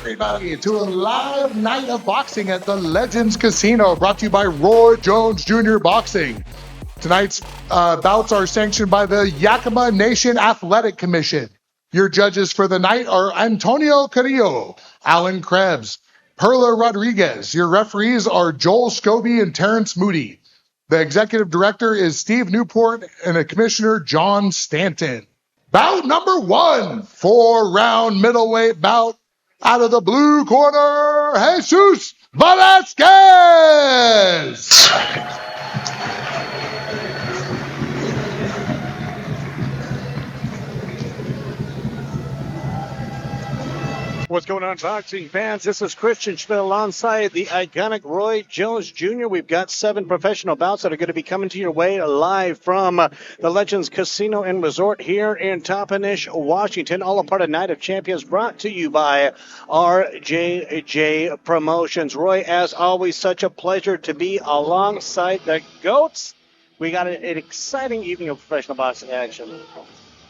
everybody to a live night of boxing at the Legends Casino, brought to you by Roy Jones Jr. Boxing. Tonight's bouts are sanctioned by the Yakama Nation Athletic Commission. Your judges for the night are Antonio Carrillo, Alan Krebs, Perla Rodriguez. Your referees are Joel Scobie and Terrence Moody. The executive director is Steve Newport and the commissioner John Stanton. Bout number 1, 4-round middleweight bout. Out of the blue corner, Jesus Velazquez. What's going on, boxing fans? This is Christian Schmidt alongside the iconic Roy Jones Jr. We've got 7 professional bouts that are going to be coming to your way live from the Legends Casino and Resort here in Toppenish, Washington. All a part of Night of Champions, brought to you by RJJ Promotions. Roy, as always, such a pleasure to be alongside the GOATs. We got an exciting evening of professional boxing action.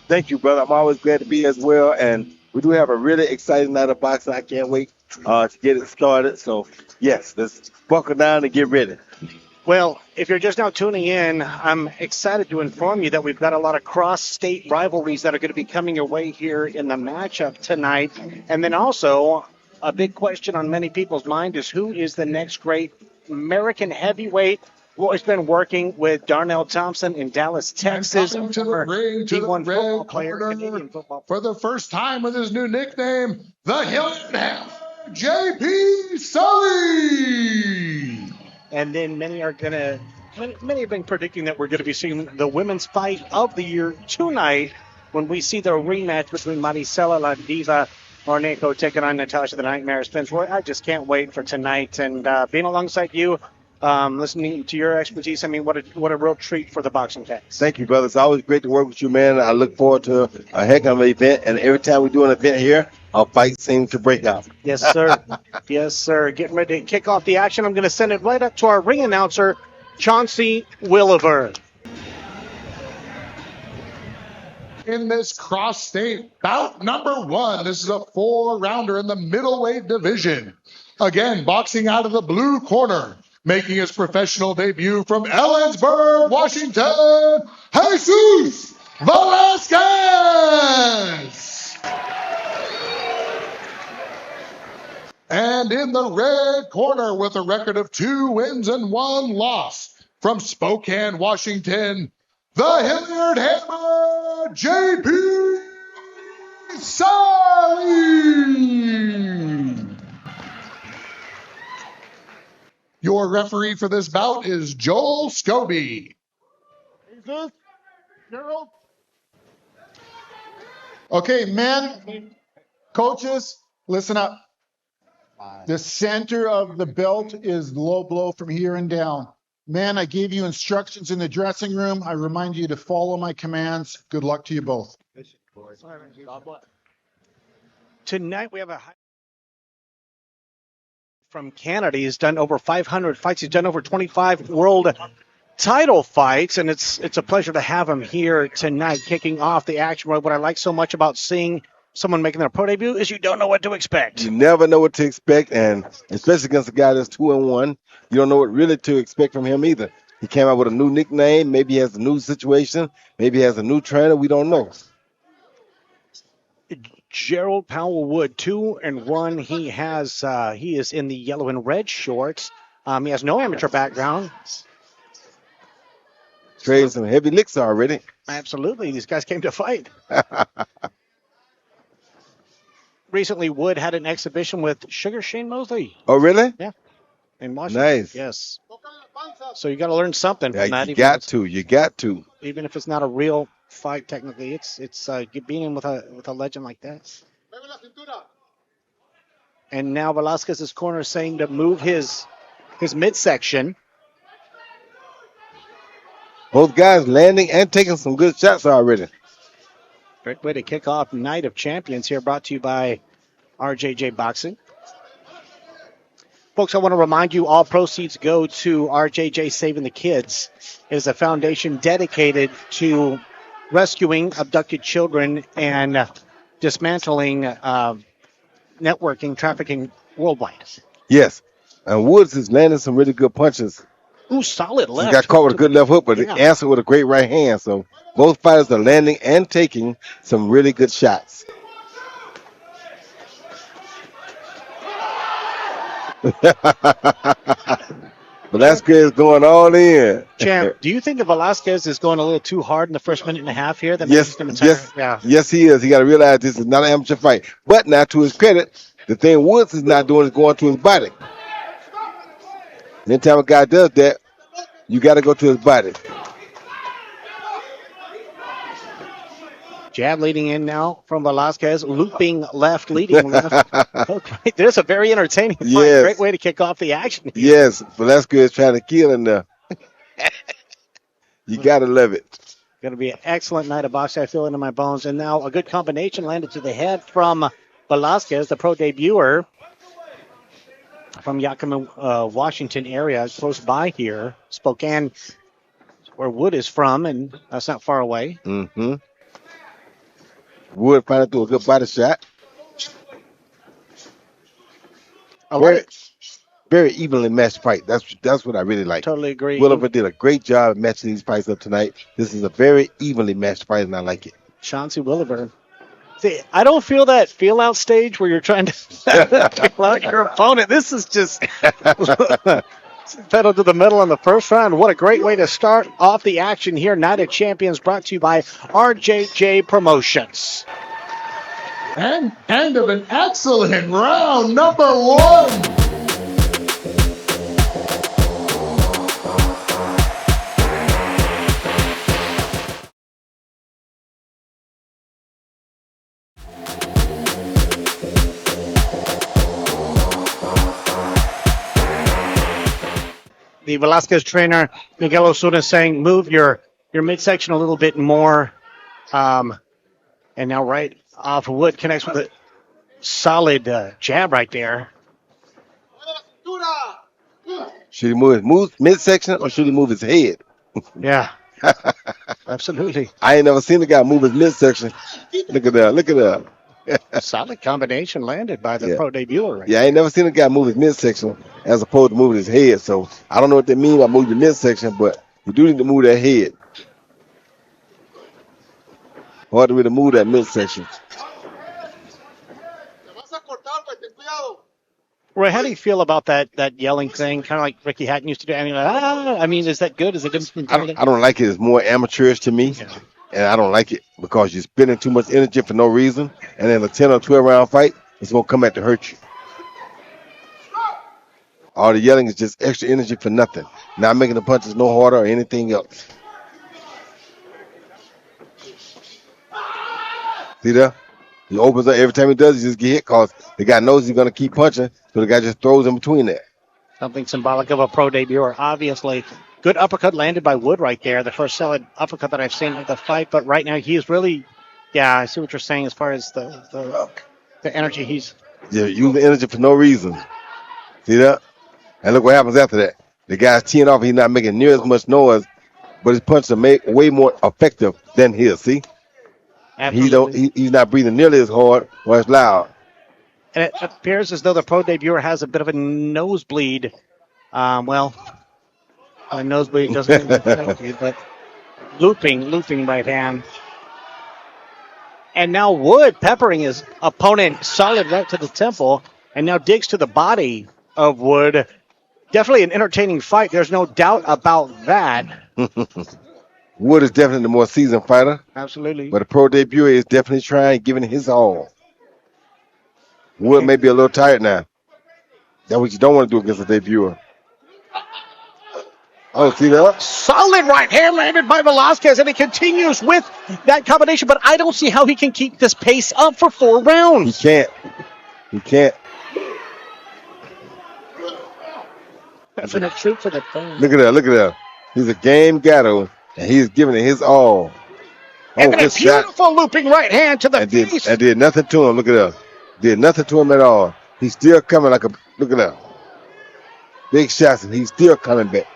Thank you, brother. I'm always glad to be as well, and we do have a really exciting night of boxing. I can't wait to get it started. So, yes, let's buckle down and get ready. Well, if you're just now tuning in, I'm excited to inform you that we've got a lot of cross-state rivalries that are going to be coming your way here in the matchup tonight. And then also, a big question on many people's mind is who is the next great American heavyweight? Roy's been working with Darnell Thompson in Dallas, Texas. To the ring, to the red corner, for the first time with his new nickname, the Hilton Hammer, J.P. Sully. And then many have been predicting that we're going to be seeing the women's fight of the year tonight when we see the rematch between Maricela La Diva Cornejo taking on Natasha the Nightmare Spence. Roy, I just can't wait for tonight and being alongside you. Listening to your expertise, I mean, what a real treat for the boxing fans. Thank you, brother. It's always great to work with you, man. I look forward to a heck of an event, and every time we do an event here, our fight seems to break out. Yes, sir. Yes, sir. Getting ready to kick off the action. I'm going to send it right up to our ring announcer, Chauncy Welliver. In this cross-state bout number 1, this is a 4-rounder in the middleweight division. Again, boxing out of the blue corner. Making his professional debut from Ellensburg, Washington, Jesus Velazquez. And in the red corner with a record of 2 wins and 1 loss from Spokane, Washington, the Hilliard Hammer, J.P. Sully. Your referee for this bout is Joel Scobie. Gerald. Okay, men, coaches, listen up. The center of the belt is low blow from here and down. Men, I gave you instructions in the dressing room. I remind you to follow my commands. Good luck to you both. Tonight we have a from Canada. He's done over 500 fights. He's done over 25 world title fights, and it's a pleasure to have him here tonight, kicking off the action. What I like so much about seeing someone making their pro debut is you don't know what to expect. You never know what to expect, and especially against a guy that's 2-1, you don't know what really to expect from him either. He came out with a new nickname. Maybe he has a new situation. Maybe he has a new trainer. We don't know. Gerald Powell-Wood, 2-1. He is in the yellow and red shorts. He has no amateur background. Trading some heavy licks already. Absolutely. These guys came to fight. Recently, Wood had an exhibition with Sugar Shane Mosley. Oh, really? Yeah. In Washington. Nice. Yes. So you got to learn something from that. You got to. Even if it's not a real fight, technically, it's being in with a legend like that. And now Velazquez's corner is saying to move his midsection. Both guys landing and taking some good shots already. Great way to kick off Night of Champions here, brought to you by RJJ Boxing. Folks, I want to remind you all proceeds go to RJJ Saving the Kids. It is a foundation dedicated to rescuing abducted children and dismantling networking, trafficking worldwide. Yes. And Woods is landing some really good punches. Ooh, solid He left. got caught with a good left hook, but Yeah. he answered with a great right hand. So both fighters are landing and taking some really good shots. Velazquez going all in. Champ, do you think that Velazquez is going a little too hard in the first minute and a half here? That maybe Yes, he's gonna tire? Yeah. yes, he is. He got to realize this is not an amateur fight. But now, to his credit, the thing Woods is not doing is going to his body. Anytime a guy does that, you got to go to his body. Jab leading in now from Velazquez, looping left, leading left. Okay, there's a very entertaining fight. Yes. Great way to kick off the action. Yes, Velazquez trying to kill in there. You got to love it. Going to be an excellent night of boxing. I feel it in my bones. And now a good combination landed to the head from Velazquez, the pro debuter from Yakama, Washington area, close by here. Spokane, where Wood is from, and that's not far away. Mm-hmm. Wood finally threw a good body shot. Very evenly matched fight. That's what I really like. Totally agree. Welliver did a great job of matching these fights up tonight. This is a very evenly matched fight, and I like it. Chauncy Welliver. See, I don't feel that feel out stage where you're trying to feel out your opponent. This is just pedal to the middle in the first round. What a great way to start off the action here. Night of Champions brought to you by RJJ Promotions. And end of an excellent round, number one. The Velazquez trainer, Miguel Osuna, saying move your midsection a little bit more. And now right off Wood connects with a solid jab right there. Should he move his midsection or should he move his head? Yeah, absolutely. I ain't never seen a guy move his midsection. Look at that. Look at that. Solid combination landed by the pro debuter. Right? Yeah, I ain't never seen a guy move his midsection as opposed to moving his head. So I don't know what they mean by moving the midsection, but you do need to move that head. Hard to really move that midsection. Roy, how do you feel about that yelling thing? Kind of like Ricky Hatton used to do. I mean, is that good? Is it good? I don't like it. It's more amateurish to me. Yeah. And I don't like it because you're spending too much energy for no reason. And in a 10 or 12 round fight, it's going to come back to hurt you. All the yelling is just extra energy for nothing. Not making the punches no harder or anything else. See there? He opens up every time he does, he just get hit because the guy knows he's going to keep punching, so the guy just throws in between that. Something symbolic of a pro debuter, obviously. Good uppercut landed by Wood right there. The first solid uppercut that I've seen in the fight, but right now he's really, I see what you're saying as far as the energy he's. Yeah, using energy for no reason. See that? And look what happens after that. The guy's teeing off, he's not making near as much noise, but his punches are way more effective than his, see? Absolutely. He's not breathing nearly as hard or as loud. And it appears as though the pro debuter has a bit of a nosebleed. A nosebleed doesn't affect you, but looping right hand. And now Wood peppering his opponent solid right to the temple, and now digs to the body of Wood. Definitely an entertaining fight. There's no doubt about that. Wood is definitely the more seasoned fighter. Absolutely. But a pro debuter is definitely trying, giving his all. Wood may be a little tired now. That's what you don't want to do against a debuter. Oh, see that? Solid right hand landed by Velazquez, and it continues with that combination, but I don't see how he can keep this pace up for 4 rounds. He can't. That's an truth for the thing. Look at that. He's a game gatherer, and he's giving it his all. And a beautiful looping right hand to the face. And did nothing to him. Look at that. Did nothing to him at all. He's still coming like a, look at that. Big shots, and he's still coming back.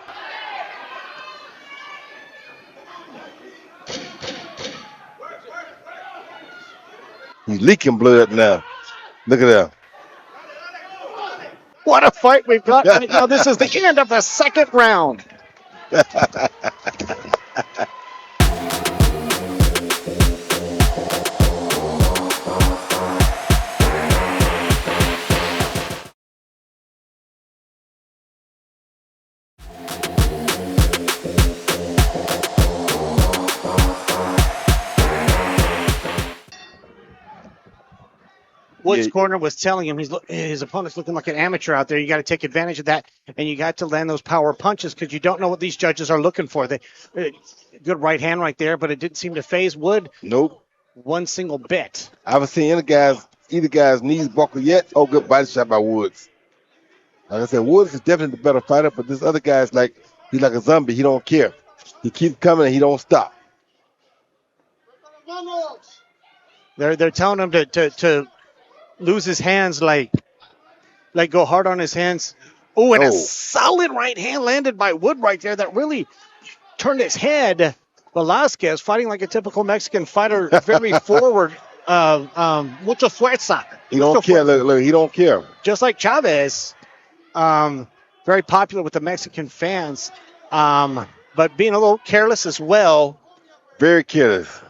He's leaking blood now. Look at that. What a fight we've got right now. This is the end of the second round. Wood's corner was telling him his opponent's looking like an amateur out there. You got to take advantage of that, and you got to land those power punches because you don't know what these judges are looking for. Good right hand right there, but it didn't seem to phase Wood. Nope. One single bit. I haven't seen either guy's knees buckle yet. Oh, good body shot by Woods. Like I said, Woods is definitely the better fighter, but this other guy's he's like a zombie. He don't care. He keeps coming and he don't stop. They're telling him to lose his hands, like go hard on his hands. Oh, and a solid right hand landed by Wood right there that really turned his head. Velazquez fighting like a typical Mexican fighter, very forward. Mucho fuerza. He don't care. Look, he don't care. Just like Chavez, very popular with the Mexican fans, but being a little careless as well. Very careless.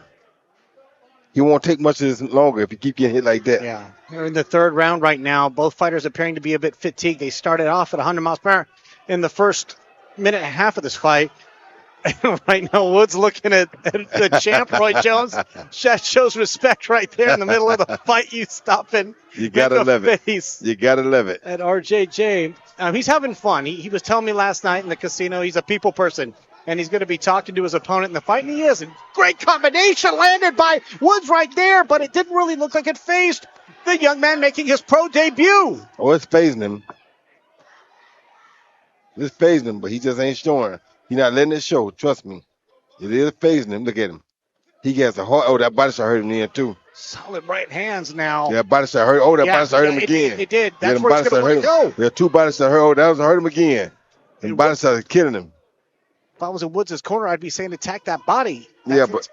He won't take much of this longer if you keep getting hit like that. Yeah. We're in the third round right now. Both fighters appearing to be a bit fatigued. They started off at 100 miles per hour in the first minute and a half of this fight. Right now, Wood's looking at the champ, Roy Jones. That shows respect right there in the middle of the fight. You stop and you gotta love it. You gotta love it. At RJJ, he's having fun. He was telling me last night in the casino he's a people person, and he's going to be talking to his opponent in the fight, and he is. And great combination landed by Woods right there, but it didn't really look like it phased the young man making his pro debut. Oh, it's phasing him. It's phasing him, but he just ain't showing. He's not letting it show. Trust me. It is phasing him. Look at him. He gets a hard. Oh, that body shot hurt him in too. Solid right hands now. Yeah, body shot hurt. Oh, that body shot hurt him again. It did. That's where it's going to go. There are two body shots hurt. Oh, that was hurt him again. And body shots are killing him. If I was in Woods' corner, I'd be saying attack that body. But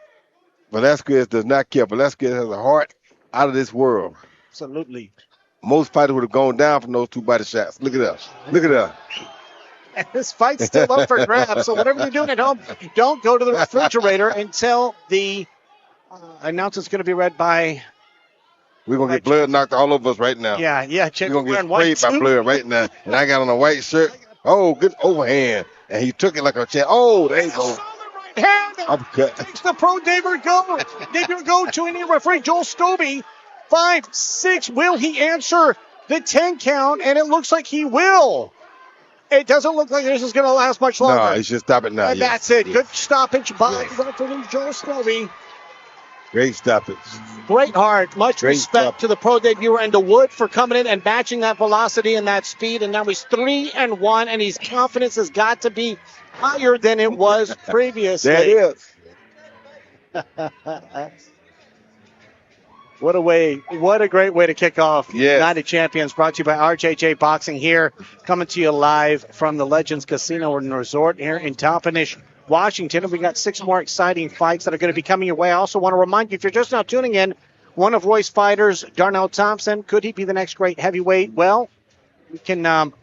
Velazquez does not care. Velazquez has a heart out of this world. Absolutely. Most fighters would have gone down from those two body shots. Look at us. Look at us. And this fight's still up for grabs. So whatever you're doing at home, don't go to the refrigerator until the announcement's going to be read by. We're going to get blood knocked all over us right now. Yeah. Check. We're going to get sprayed by blood right now. And I got on a white shirt. Oh, good overhand. And he took it like a champ. Oh, there you go. Uppercut. Takes the pro debut go to any referee. Joel Scobie, 5-6. Will he answer the 10 count? And it looks like he will. It doesn't look like this is going to last much longer. No, he should stop it now. And that's it. Good stoppage by referee Joel Scobie. Great stoppage. Great heart. Much respect to the pro debuter and to Wood for coming in and matching that velocity and that speed. And now he's 3-1, and his confidence has got to be higher than it was previously. There it is. What a great way to kick off Night of Champions, brought to you by RJJ Boxing here, coming to you live from the Legends Casino and Resort here in Toppenish, Washington. And we got 6 more exciting fights that are going to be coming your way. I also want to remind you, if you're just now tuning in, one of Roy's fighters, Darnell Thompson, could he be the next great heavyweight? Well, we can,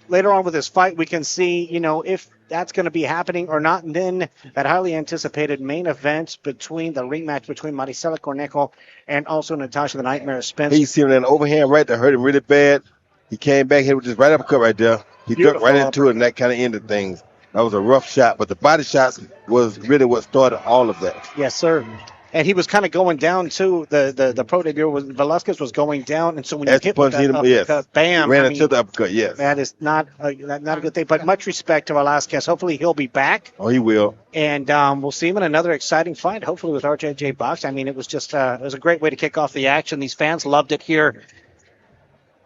later on with this fight, we can see, if that's going to be happening or not. And then that highly anticipated main event between the rematch between Maricela Cornejo and also Natasha the Nightmare Spence. He's seeing an overhand right that hurt him really bad. He came back here with this right uppercut right there. He ducked right into it, and that kind of ended things. That was a rough shot, but the body shots was really what started all of that. Yes, sir. And he was kind of going down too. The pro debut was Velazquez was going down, and so when you hit that uppercut, bam, ran into the uppercut. Yes, that is not a good thing. But much respect to Velazquez. Hopefully he'll be back. Oh, he will. And we'll see him in another exciting fight. Hopefully with RJJ Box. I mean, it was just it was a great way to kick off the action. These fans loved it here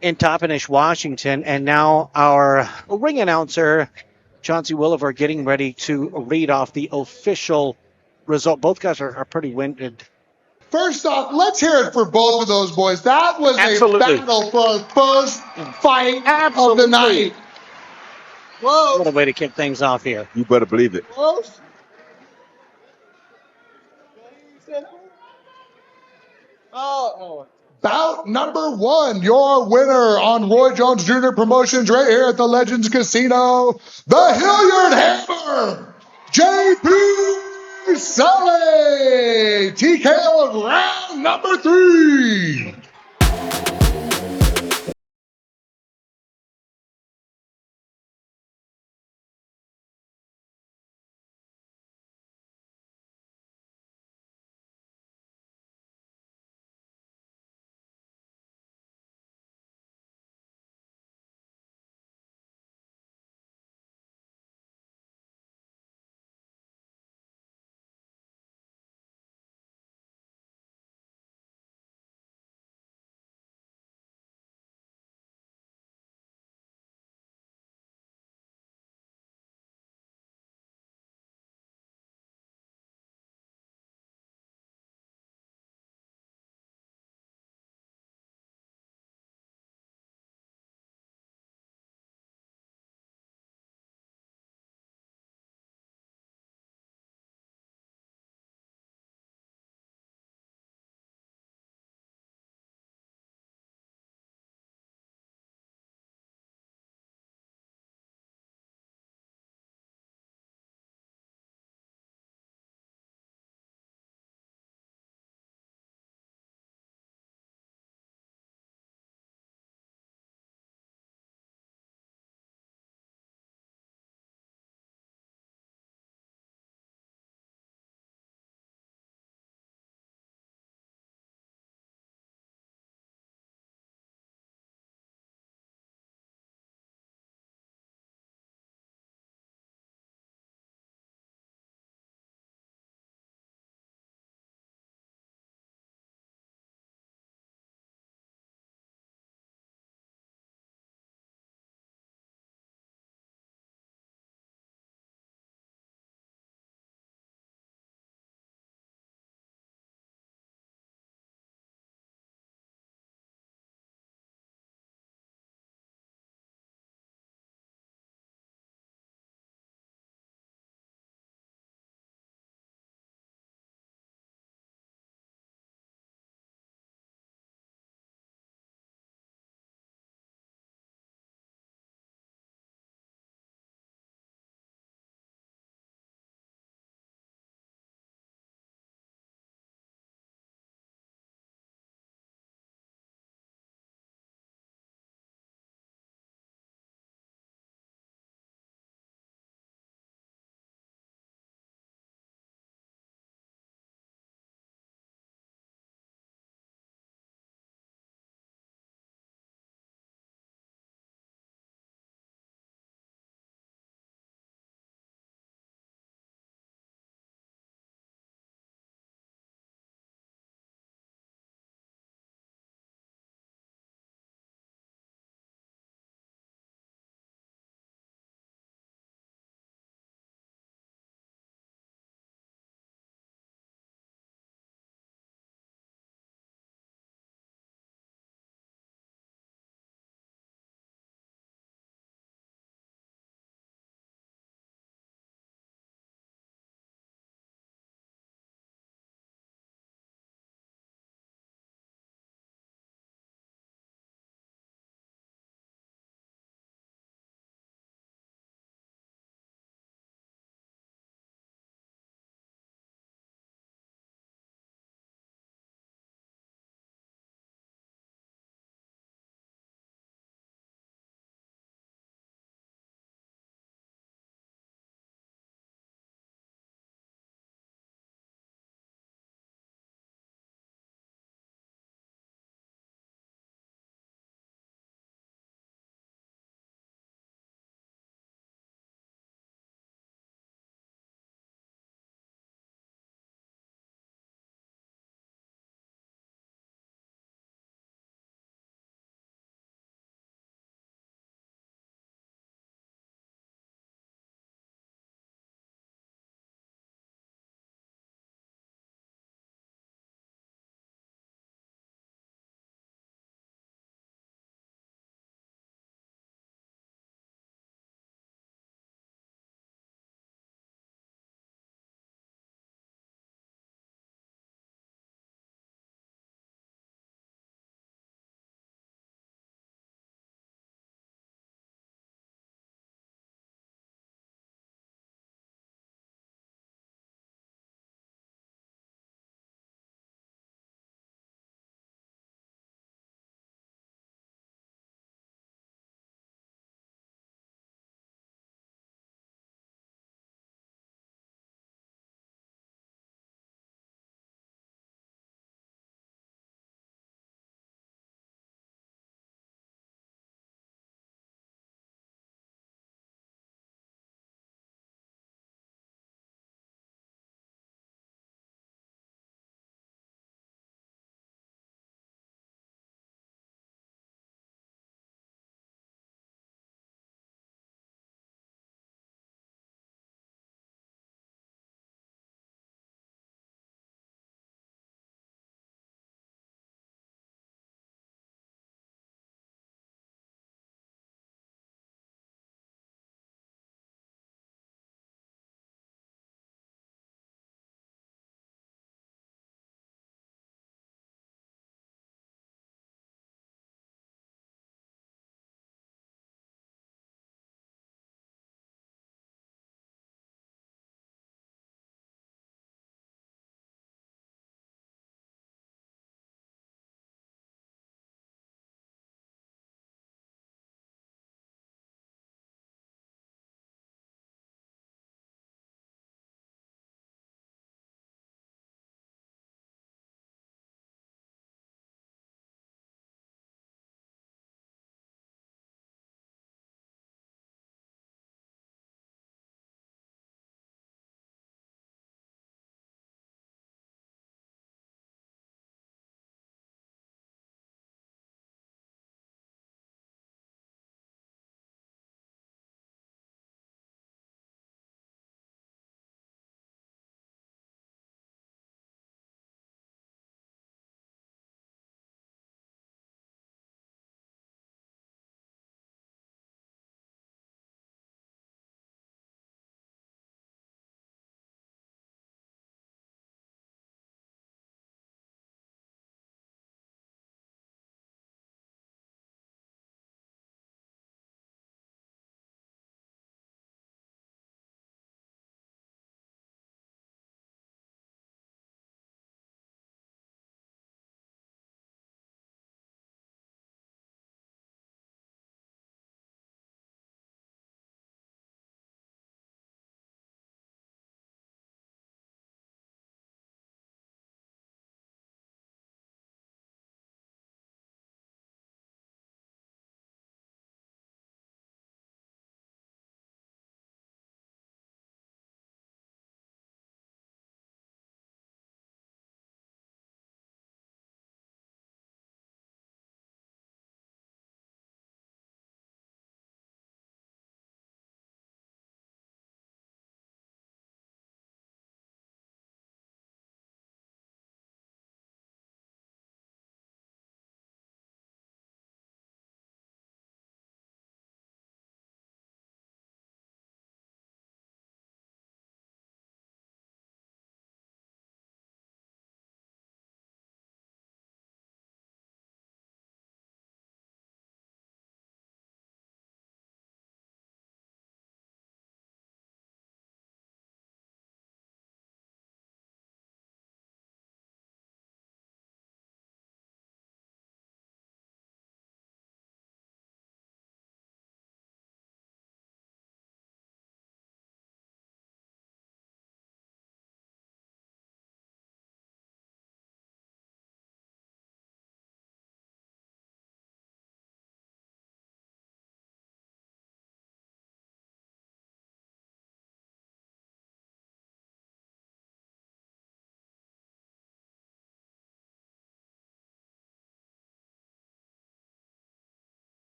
in Toppenish, Washington. And now our ring announcer, Chauncy Welliver, getting ready to read off the official result. Both guys are pretty winded. First off, let's hear it for both of those boys. That was a battle for first fight of the night. Whoa. What a way to kick things off here. You better believe it. Close. bout number 1. Your winner on Roy Jones Jr. Promotions right here at the Legends Casino, the Hilliard Hammer, JP Sully, TKO of round number 3.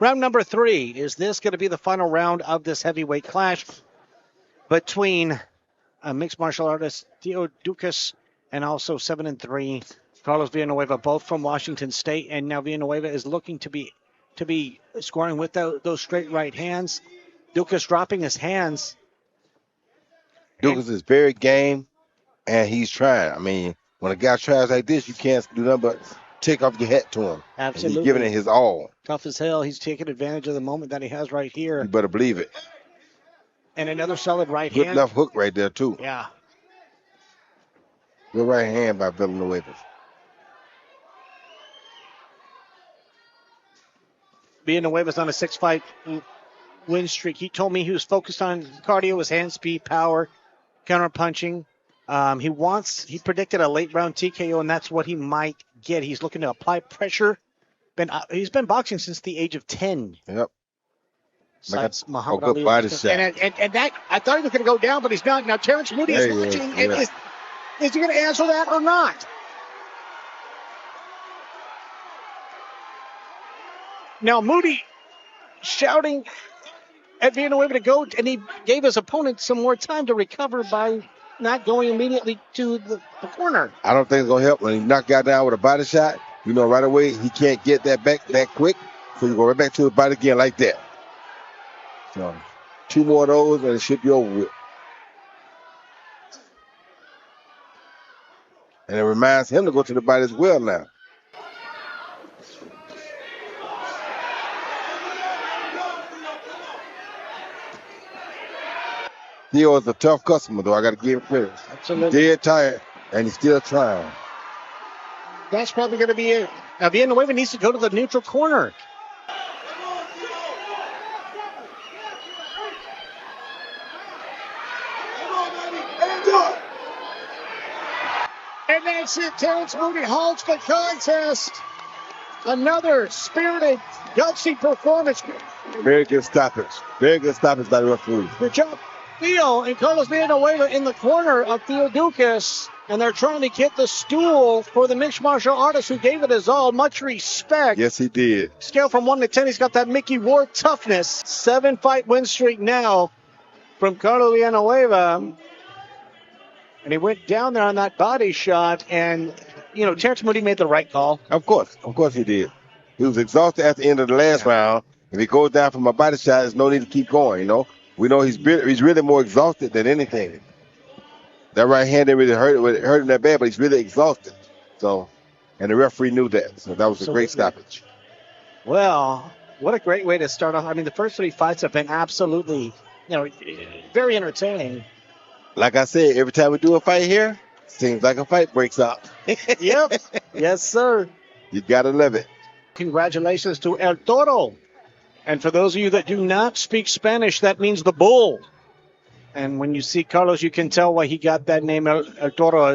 Round number 3. Is this going to be the final round of this heavyweight clash between mixed martial artist Theo Ducas and also 7-3 Carlos Villanueva, both from Washington State. And now Villanueva is looking to be scoring with those straight right hands. Ducas dropping his hands. Ducas is very game, and he's trying. I mean, when a guy tries like this, you can't do nothing but take off your hat to him. Absolutely. And he's giving it his all. Tough as hell. He's taking advantage of the moment that he has right here. You better believe it. And another solid right Good hand. left hook right there, too. Yeah. Good right hand by Villanueva. Villanueva's on a 6-fight win streak. He told me he was focused on cardio, his hand speed, power, counter punching. He predicted a late round TKO, and that's what he might get. He's looking to apply pressure. He's been boxing since the age of 10. Yep. Since Muhammad good Ali. body shot. And that, I thought he was going to go down, but he's not. Now Terrence Moody is watching. Yeah. Is he going to answer that or not? Now Moody shouting at Villanueva to go, and he gave his opponent some more time to recover by not going immediately to the corner. I don't think it's going to help. When he knocked guy down with a body shot, you know right away he can't get that back that quick, so you go right back to the body again like that. So 2 more of those, and it should be over with. And it reminds him to go to the body as well now. Theo is a tough customer, though. I got to give him credit. Absolutely. He's dead tired, and he's still trying. That's probably going to be it. Now, Villanueva needs to go to the neutral corner. And that's it. Terrence Moody halts the contest. Another spirited, gutsy performance. Very good stoppage. Very good stoppage by the referee. Good job. Theo and Carlos Villanueva in the corner of Theo Ducas, and they're trying to get the stool for the mixed martial artist who gave it his all. Much respect. Yes, he did. Scale from 1 to 10, he's got that Mickey Ward toughness. 7-fight win streak now from Carlos Villanueva. And he went down there on that body shot, and, you know, Terrence Moody made the right call. Of course he did. He was exhausted at the end of the last round. If he goes down from a body shot, there's no need to keep going, you know. We know he's really more exhausted than anything. That right hand didn't really hurt him that bad, but he's really exhausted. So, and the referee knew that. So that was a great stoppage. Well, what a great way to start off. I mean, the first 3 fights have been absolutely, you know, very entertaining. Like I said, every time we do a fight here, seems like a fight breaks out. Yep. Yes, sir. You gotta love it. Congratulations to El Toro. And for those of you that do not speak Spanish, that means the bull. And when you see Carlos, you can tell why he got that name, El Toro.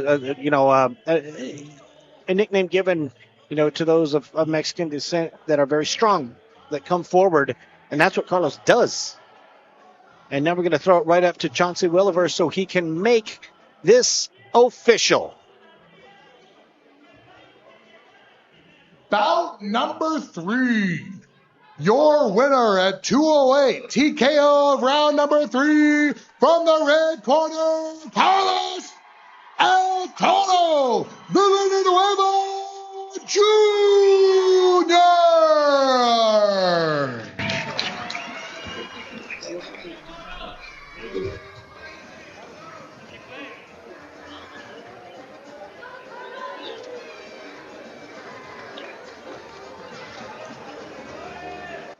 A nickname given, you know, to those of Mexican descent that are very strong, that come forward. And that's what Carlos does. And now we're going to throw it right up to Chauncy Welliver so he can make this official. Bout number 3. Your winner at 208, TKO of round number 3 from the red corner, Carlos El Toro Villanueva Jr.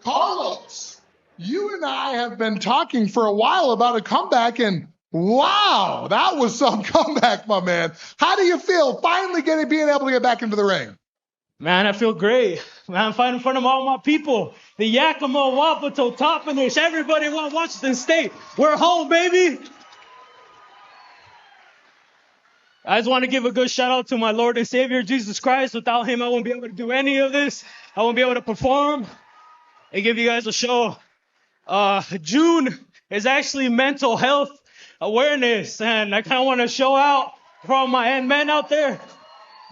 Carlos, you and I have been talking for a while about a comeback, and wow, that was some comeback, my man. How do you feel finally being able to get back into the ring? Man, I feel great. Man, I'm fighting in front of all my people. The Yakama, Wapato, Toppenish, everybody in Washington State. We're home, baby. I just want to give a good shout out to my Lord and Savior, Jesus Christ. Without him, I won't be able to do any of this. I won't be able to perform and give you guys a show. June is actually mental health awareness, and I kind of want to show out for all my men out there,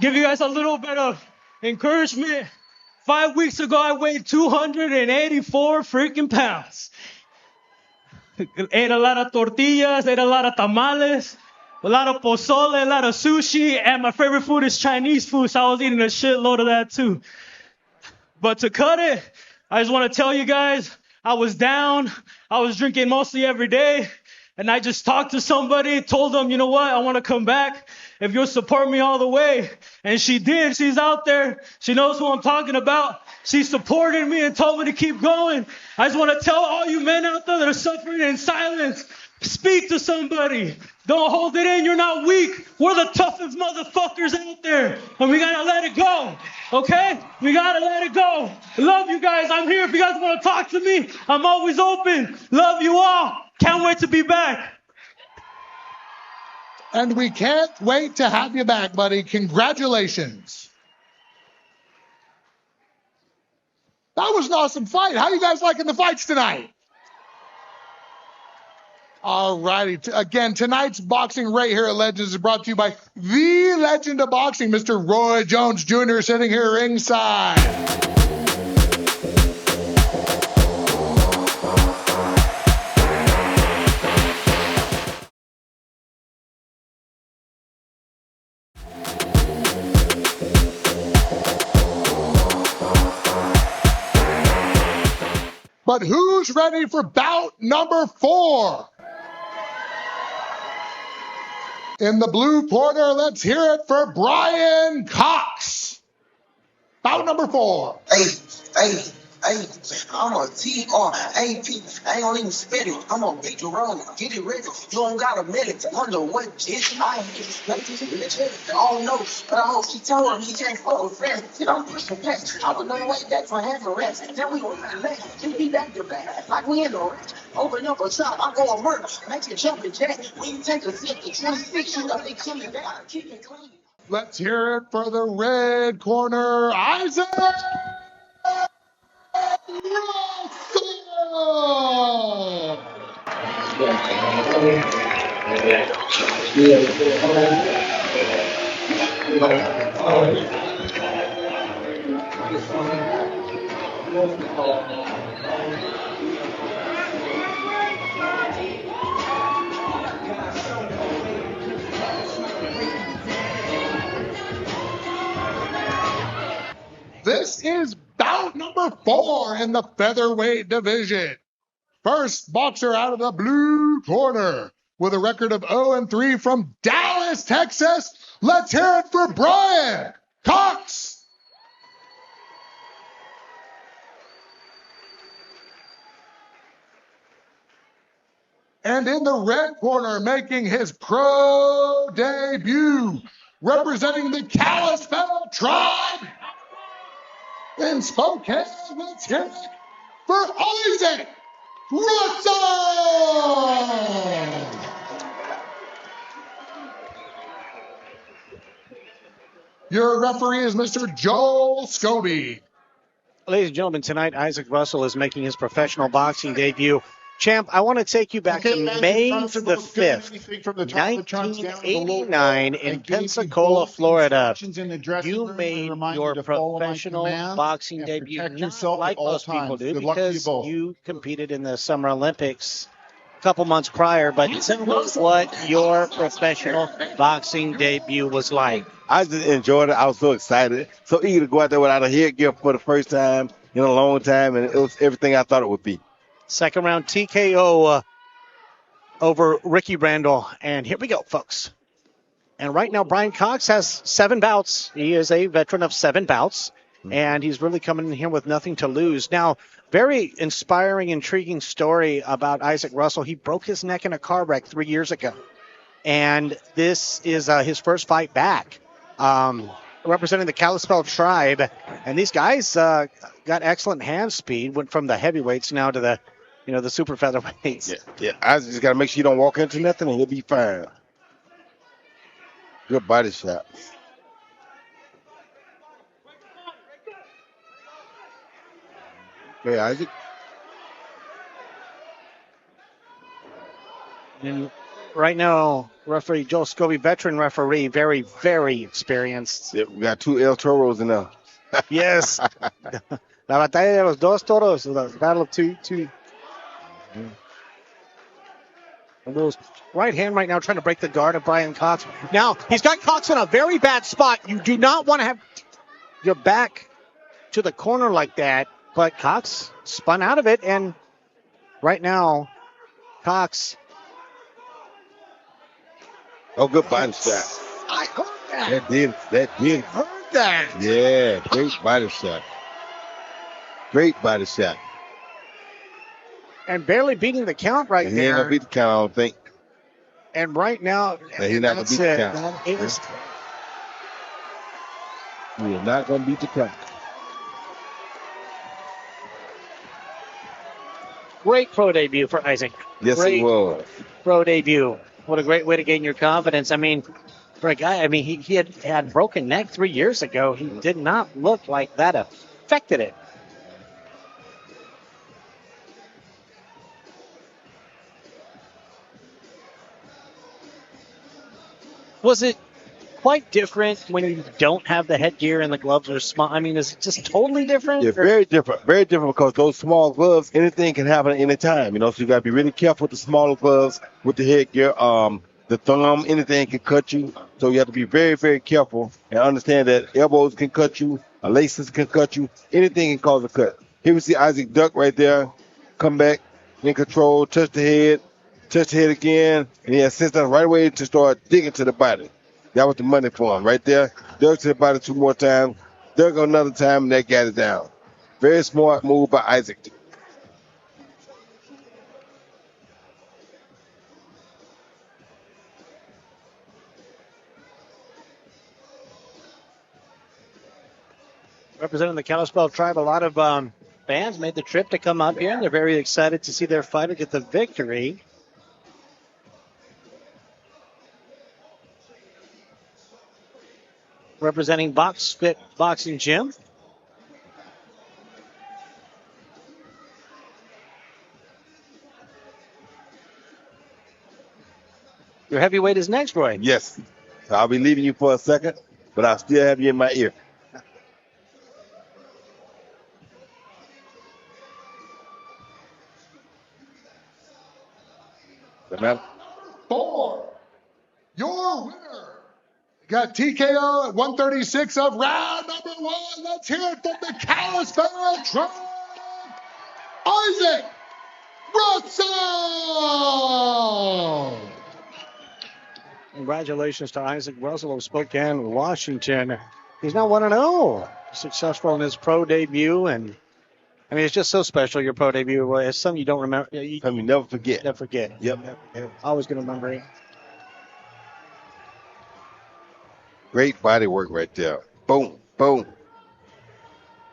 give you guys a little bit of encouragement 5 weeks ago, I weighed 284 freaking pounds. Ate a lot of tortillas, ate a lot of tamales, a lot of pozole, a lot of sushi, and my favorite food is Chinese food, so I was eating a shitload of that too. But to cut it, I just want to tell you guys, I was down. I was drinking mostly every day. And I just talked to somebody, told them, you know what, I want to come back if you'll support me all the way. And she did. She's out there. She knows who I'm talking about. She supported me and told me to keep going. I just want to tell all you men out there that are suffering in silence, speak to somebody. Don't hold it in. You're not weak. We're the toughest motherfuckers out there. And we got to let it go. Okay? We got to let it go. Love you guys. I'm here if you guys want to talk to me. I'm always open. Love you all. Can't wait to be back. And we can't wait to have you back, buddy. Congratulations. That was an awesome fight. How you guys liking the fights tonight? All righty. Again, tonight's boxing right here at Legends is brought to you by the legend of boxing, Mr. Roy Jones Jr., sitting here ringside. But who's ready for bout number 4? In the blue corner, let's hear it for Brian Cox. Bout number 4. Hey, I'm a T-R-A-P. I ain't gonna even spit it. I'm gonna beat you wrong. Get it ready. You don't got a minute to wonder what bitch I don't know, but I hope she told him he can't fuck with friends. You don't push the past. I was on the way back for half a rest. Then we gonna relax. You be back to back. Like we in the ranch. Open up a shop. I'm going murder. Make it jumping jack. When you take a sip to 26, you know they coming down. Keep it clean. Let's hear it for the red corner, Isaac Russell! This is bout number 4 in the featherweight division. First boxer out of the blue corner with a record of 0-3 from Dallas, Texas. Let's hear it for Brian Cox. And in the red corner, making his pro debut, representing the Kalispell tribe in Spokane, let's hear it for Isaac Russell! Your referee is Mr. Joel Scobie. Ladies and gentlemen, tonight Isaac Russell is making his professional boxing debut. Champ, I want to take you back to May the 5th, 1989 in Pensacola, Florida. You made your professional boxing debut, not like most people do, because you competed in the Summer Olympics a couple months prior. But tell us what your professional boxing debut was like. I just enjoyed it. I was so excited, so eager to go out there without a headgear for the first time in a long time, and it was everything I thought it would be. Second round TKO over Ricky Randall. And here we go, folks. And right now, Brian Cox has 7 bouts. He is a veteran of 7 bouts. And he's really coming in here with nothing to lose. Now, very inspiring, intriguing story about Isaac Russell. He broke his neck in a car wreck 3 years ago. And this is his first fight back, representing the Kalispell tribe. And these guys got excellent hand speed. Went from the heavyweights now to the super featherweights. Yeah. I just got to make sure you don't walk into nothing, and he'll be fine. Good body shot. Okay, Isaac. And right now, referee Joe Scobie, veteran referee, very, very experienced. Yeah, we got 2 El Toros in there. Yes. La batalla de los dos toros. The battle of two. Those right hand right now trying to break the guard of Brian Cox. Now, he's got Cox in a very bad spot. You do not want to have your back to the corner like that. But Cox spun out of it. And right now, Cox. Oh, good body shot. I heard that. That did. Heard that. Yeah, great body shot. Great body shot. And barely beating the count right He ain't there. gonna beat the count, I don't think. And right now, Yeah, he's not gonna that's beat the it. count. That is He is not gonna beat the count. great pro debut for Isaac. Yes, Great he was. pro debut. What a great way to gain your confidence. I mean, for a guy, he had broken neck 3 years ago. He did not look like that affected it. Was it quite different when you don't have the headgear and the gloves are small? I mean, is it just totally different? Yeah, Or- very different. Very different because those small gloves, anything can happen at any time. So you got to be really careful with the smaller gloves, with the headgear. The thumb, anything can cut you. So you have to be very, very careful and understand that elbows can cut you, laces can cut you. Anything can cause a cut. Here we see Isaac duck right there, come back in control, touch the head again, and he has sent us right away to start digging to the body. That was the money for him right there. Dug to the body 2 more times, dug another time, and that got it down. Very smart move by Isaac. Representing the Kalispell tribe, a lot of fans made the trip to come up here, and they're very excited to see their fighter get the victory. Representing Box Fit Boxing Gym. Your heavyweight is next, Roy. Yes. So I'll be leaving you for a second, but I'll still have you in my ear. Does that matter? For your winner. Got TKO at 136 of round number 1. Let's hear it from the Kalispell tribe, Isaac Russell. Congratulations to Isaac Russell of Spokane, Washington. He's now 1-0. Successful in his pro debut. And, I mean, it's just so special, your pro debut. Roy. It's something you don't remember. You Something you never forget. never forget. Yep. Always going to remember it. Great body work right there. Boom, boom,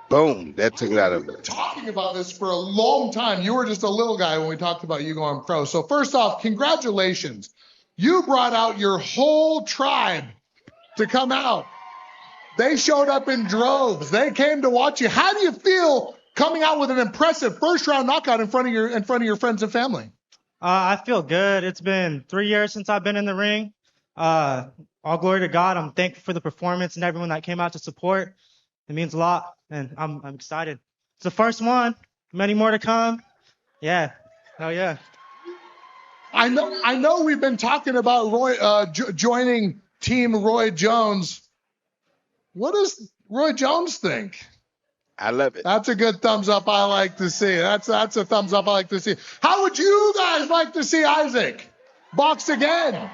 boom. That took it out of it. Talking about this for a long time. You were just a little guy when we talked about you going pro. So first off, congratulations. You brought out your whole tribe to come out. They showed up in droves. They came to watch you. How do you feel coming out with an impressive first round knockout in front of your friends and family? I feel good. It's been 3 years since I've been in the ring. All glory to God. I'm thankful for the performance and everyone that came out to support. It means a lot, and I'm excited. It's the first one. Many more to come. Yeah. Hell yeah. I know we've been talking about Roy joining Team Roy Jones. What does Roy Jones think? I love it. That's a good thumbs up I like to see. That's a thumbs up I like to see. How would you guys like to see Isaac box again?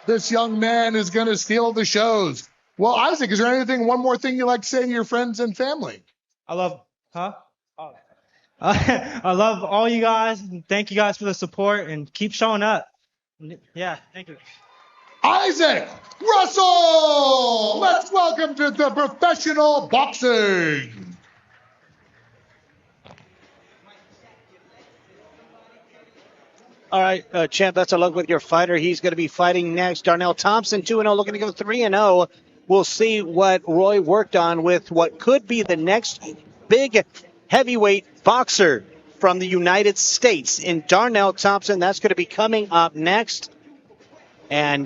This young man is going to steal the shows. Well, Isaac, is there one more thing you'd like to say to your friends and family? I love all you guys. And thank you guys for the support and keep showing up. Yeah, thank you. Isaac Russell! Let's welcome to the professional boxing. All right, champ, best of luck with your fighter. He's going to be fighting next. Darnell Thompson, 2-0, looking to go 3-0. We'll see what Roy worked on with what could be the next big heavyweight boxer from the United States in Darnell Thompson. That's going to be coming up next. And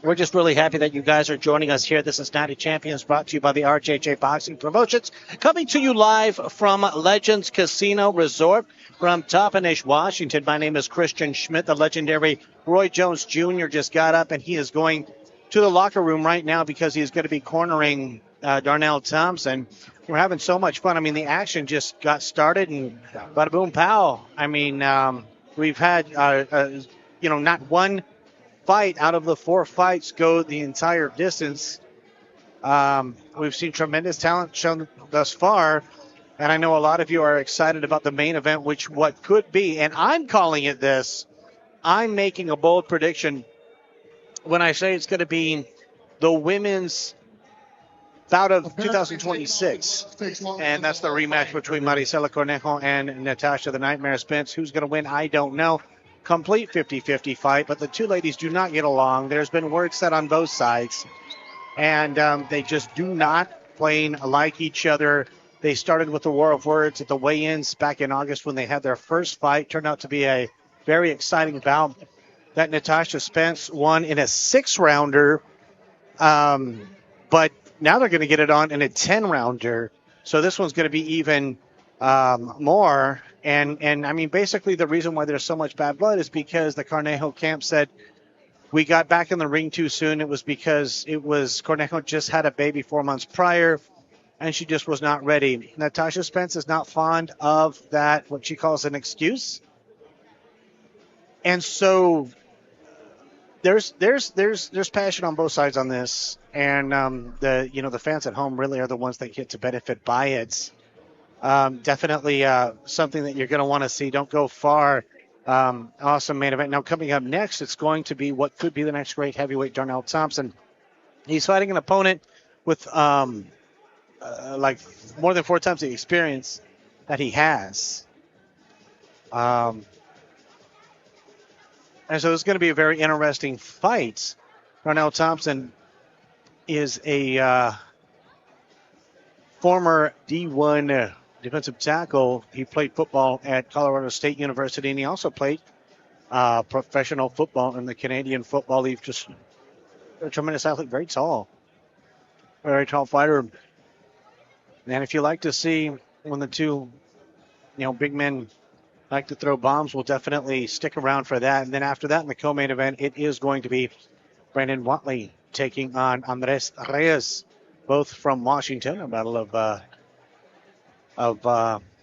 We're just really happy that you guys are joining us here. This is Night of Champions, brought to you by the RJJ Boxing Promotions, coming to you live from Legends Casino Resort from Toppenish, Washington. My name is Christian Schmidt. The legendary Roy Jones Jr. just got up, and he is going to the locker room right now because he's going to be cornering Darnell Thompson. We're having so much fun. I mean, the action just got started, and bada boom pow. I mean, we've had, not one fight out of the 4 fights go the entire distance. We've seen tremendous talent shown thus far, and I know a lot of you are excited about the main event, what could be, and I'm calling it this. I'm making a bold prediction when I say it's going to be the women's bout of 2026, and that's the rematch between Maricela Cornejo and Natasha the Nightmare Spence. Who's going to win? I don't know. Complete 50-50 fight, but the two ladies do not get along. There's been word said on both sides, and they just do not plain like each other. They started with the war of words at the weigh-ins back in August when they had their first fight. Turned out to be a very exciting bout that Natasha Spence won in a 6-rounder, but now they're going to get it on in a 10-rounder. So this one's going to be even more. And I mean, basically the reason why there's so much bad blood is because the Cornejo camp said we got back in the ring too soon. It was because Cornejo just had a baby 4 months prior, and she just was not ready. Natasha Spence is not fond of that, what she calls an excuse. And so there's passion on both sides on this, and the fans at home really are the ones that get to benefit by it. Definitely something that you're going to want to see. Don't go far. Awesome main event. Now coming up next, it's going to be what could be the next great heavyweight, Darnell Thompson. He's fighting an opponent with like more than 4 times the experience that he has. And so it's going to be a very interesting fight. Darnell Thompson is a former D1 defensive tackle. He played football at Colorado State University, and he also played professional football in the Canadian Football League. Just a tremendous athlete, very tall fighter. And if you like to see when the two, big men like to throw bombs, we'll definitely stick around for that. And then after that, in the co-main event, it is going to be Brandon Watley taking on Andres Reyes, both from Washington, a battle of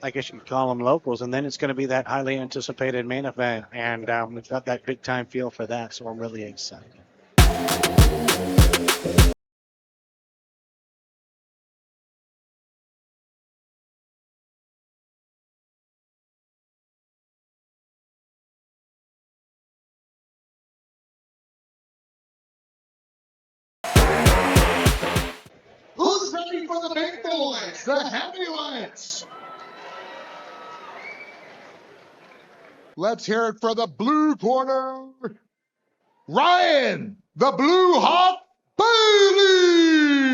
I guess you could call them locals. And then it's going to be that highly anticipated main event. And we've got that big time feel for that. So I'm really excited. Who's ready for the big boys, the heavyweights? Let's hear it for the blue corner, Ryan, the Blue Hawk Bailey.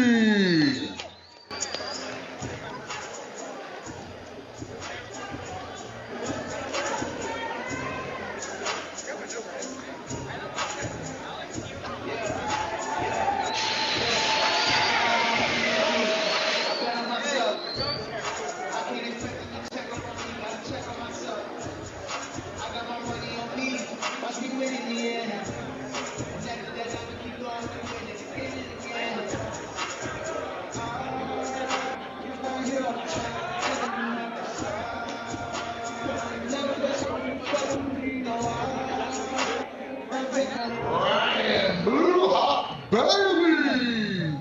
Ryan Blue Hawk Bailey.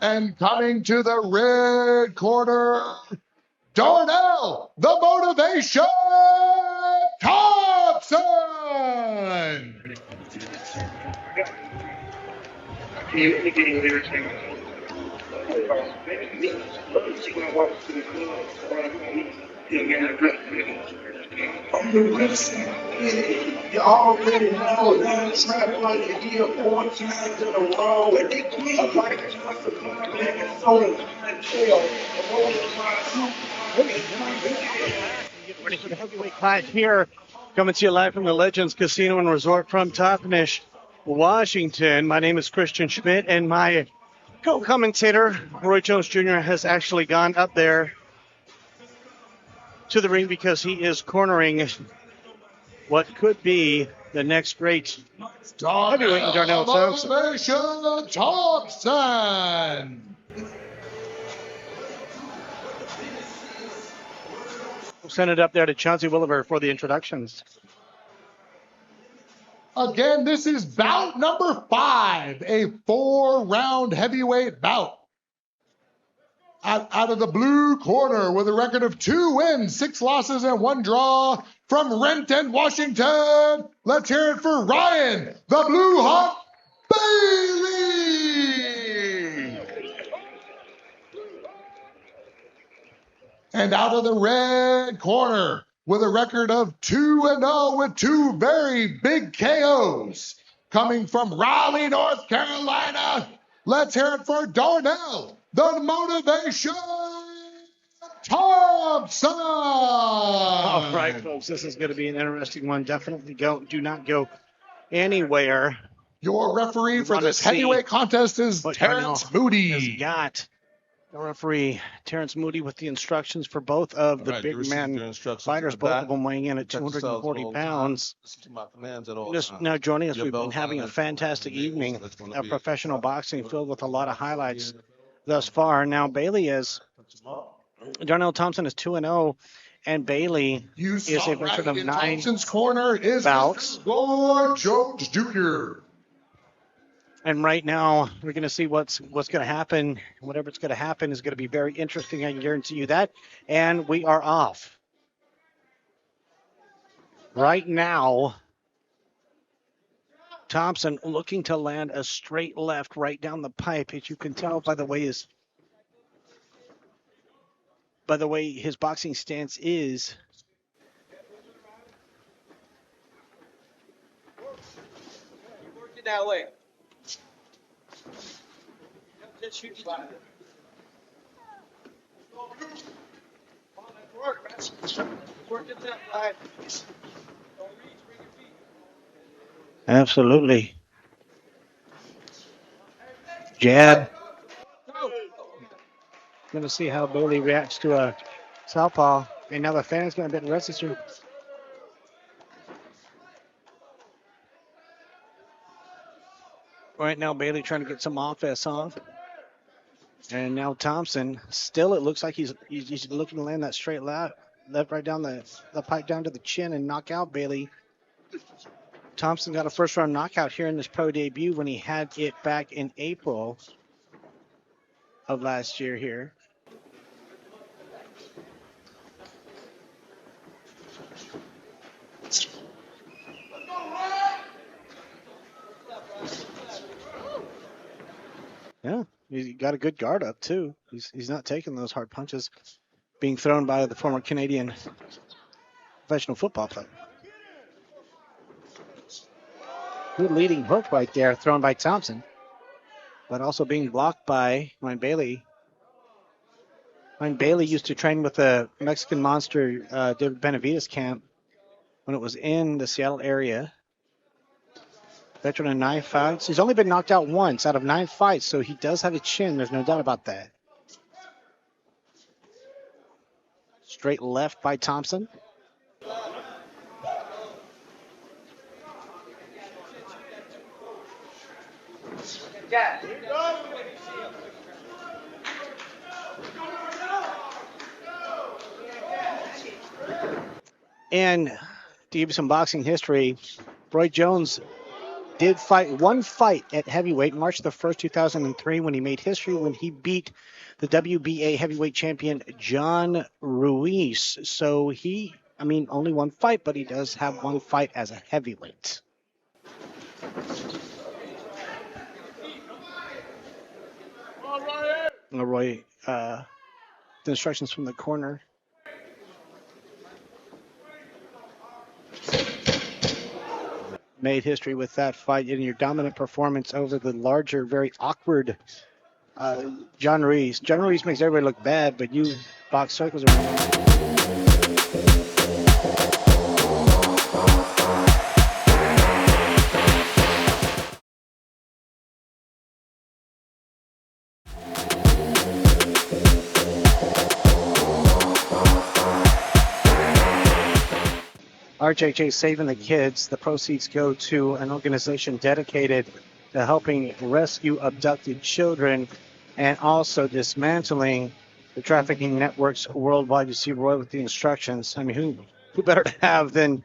And coming to the red corner, Darnell, the Motivation Thompson. You already know that it's not like a year 4 times in a row, and they keep like just a back and forth until Ready for the heavyweight clash here Coming to you live from the Legends Casino and Resort from Toppenish, Washington. My name is Christian Schmidt, and my co-commentator, Roy Jones Jr., has actually gone up there to the ring because he is cornering what could be the next great heavyweight in Darnell Thompson. Motivation Thompson. We'll send it up there to Chauncy Welliver for the introductions. Again, this is bout number 5, a 4-round heavyweight bout. Out of the blue corner with a record of 2 wins, 6 losses, and 1 draw from Renton, Washington. Let's hear it for Ryan, the Blue Hawk Bailey. And out of the red corner with a record of 2-0 with 2 very big KOs coming from Raleigh, North Carolina. Let's hear it for Darnell, the Motivation Thompson. All right, folks, this is going to be an interesting one. Definitely do not go anywhere. Your referee for this heavyweight contest is Terrence Moody. Got the referee, Terrence Moody, with the instructions for both of the big man fighters, both of them weighing in at 240 pounds. Just now joining us, we've been having a fantastic evening of professional boxing filled with a lot of highlights thus far. Now, Bailey Darnell Thompson is 2-0, and Bailey is a veteran of 9 Thompson's corner is bouts. Roy Jones Jr. And right now, we're going to see what's going to happen. Whatever's going to happen is going to be very interesting. I can guarantee you that. And we are off. Right now, Thompson looking to land a straight left right down the pipe. As you can tell by the way his boxing stance is. Work it that way. Absolutely. Jab. Going to see how Bailey reacts to a southpaw. And now the fan's going to be resistant. Right now, Bailey trying to get some offense off. And now Thompson, still it looks like he's looking to land that straight left right down the pipe down to the chin and knock out Bailey. Thompson got a first-round knockout here in this pro debut when he had it back in April of last year here. Yeah, he got a good guard up, too. He's not taking those hard punches being thrown by the former Canadian professional football player. Good leading hook right there thrown by Thompson, but also being blocked by Ryan Bailey. Ryan Bailey used to train with the Mexican monster David Benavides camp when it was in the Seattle area. Veteran of 9 fights. He's only been knocked out once out of 9 fights, so he does have a chin. There's no doubt about that. Straight left by Thompson. And to give you some boxing history, Roy Jones did fight one fight at heavyweight March the 1st, 2003, when he made history when he beat the WBA heavyweight champion John Ruiz. So only one fight, but he does have one fight as a heavyweight. Roy, the instructions from the corner. Made history with that fight in your dominant performance over the larger, very awkward John Ruiz. John Ruiz makes everybody look bad, but you box circles around. RJJ Saving the Kids. The proceeds go to an organization dedicated to helping rescue abducted children and also dismantling the trafficking networks worldwide. You see Roy with the instructions. I mean, who better to have than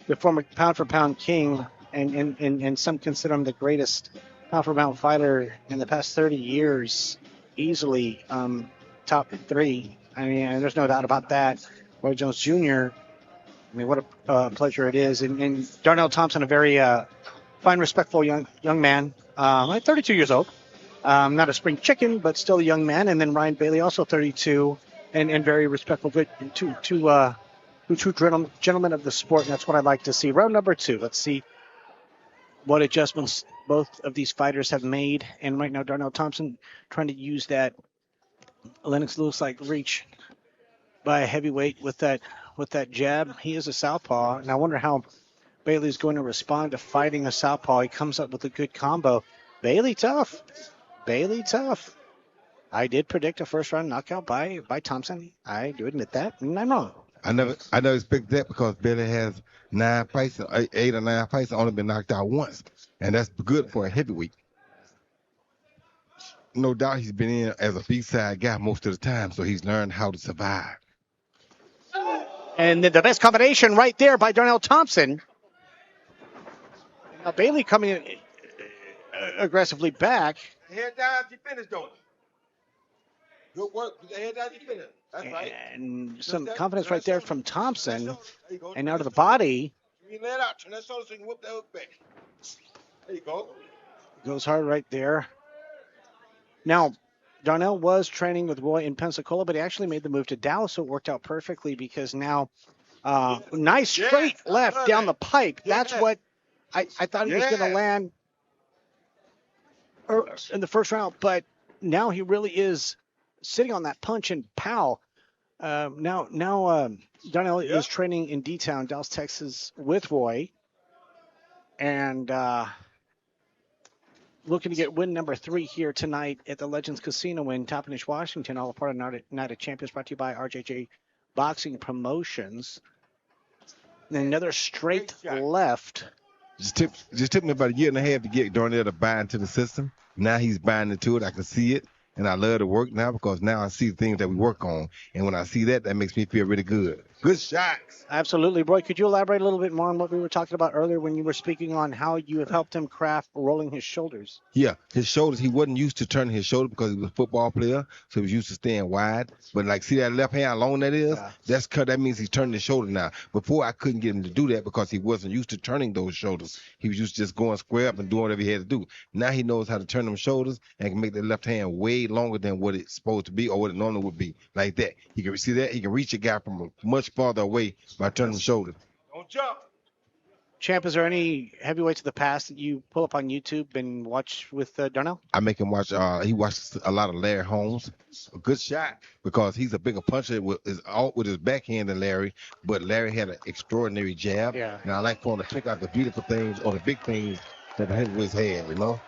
the former pound-for-pound king, and some consider him the greatest pound-for-pound fighter in the past 30 years, easily top 3. I mean, there's no doubt about that. Roy Jones Jr., I mean, what a pleasure it is. And Darnell Thompson, a very fine, respectful young man, like 32 years old. Not a spring chicken, but still a young man. And then Ryan Bailey, also 32, and very respectful. Good, two true gentlemen of the sport, and that's what I like to see. Round number 2. Let's see what adjustments both of these fighters have made. And right now, Darnell Thompson trying to use that Lennox Lewis-like reach by a heavyweight with that jab. He is a southpaw, and I wonder how Bailey's going to respond to fighting a southpaw. He comes up with a good combo. Bailey tough. I did predict a first-round knockout by Thompson. I do admit that, and I'm wrong. I never expected that because Bailey has 9 fights, 8 or 9 fights, only been knocked out once, and that's good for a heavyweight. No doubt he's been in as a B-side guy most of the time, so he's learned how to survive. And the best combination right there by Darnell Thompson. Now Bailey coming in aggressively back. Head down, you finish, though. Good work. Head down, you finish. That's right. And some confidence right there from Thompson. And now to the body. You let out. Turn that shoulder so you can whip that hook back. There you go. Goes hard right there. Now, Darnell was training with Roy in Pensacola, but he actually made the move to Dallas, so it worked out perfectly because now nice straight left down the pipe. That's what I thought he was going to land in the first round, but now he really is sitting on that punch and pow. Now Darnell is training in D-Town, Dallas, Texas, with Roy, and looking to get win number 3 here tonight at the Legends Casino in Toppenish, Washington. All a part of Night of Champions, brought to you by RJJ Boxing Promotions. And another straight left. Just took me about a year and a half to get Darnell to buy into the system. Now he's buying into it. I can see it. And I love to work now because now I see the things that we work on. And when I see that, that makes me feel really good. Good shots. Absolutely. Roy, could you elaborate a little bit more on what we were talking about earlier when you were speaking on how you have helped him craft rolling his shoulders? Yeah, his shoulders, he wasn't used to turning his shoulder because he was a football player, so he was used to staying wide. But like, see that left hand, how long that is? Yeah. That means he's turning his shoulder now. Before, I couldn't get him to do that because he wasn't used to turning those shoulders. He was used to just going square up and doing whatever he had to do. Now he knows how to turn them shoulders and can make that left hand way longer than what it's supposed to be or what it normally would be. Like that. He can see that. He can reach a guy from much farther away by turning the shoulders. Don't jump. Champ, is there any heavyweights of the past that you pull up on YouTube and watch with Darnell? I make him watch. He watches a lot of Larry Holmes. A good shot because he's a bigger puncher with his backhand than Larry. But Larry had an extraordinary jab. Yeah. And I like for him to pick out the beautiful things or the big things that the heavyweights had. You know.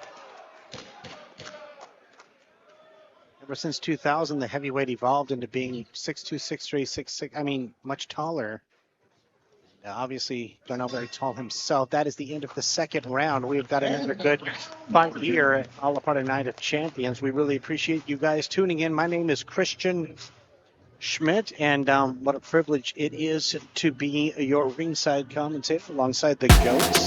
Ever since 2000, the heavyweight evolved into being 6'2", 6'3", 6'6". I mean, much taller. Obviously, Darnell very tall himself. That is the end of the second round. We've got another good fight here, all a part of Night of Champions. We really appreciate you guys tuning in. My name is Christian Schmidt, and what a privilege it is to be your ringside commentator alongside the GOATs.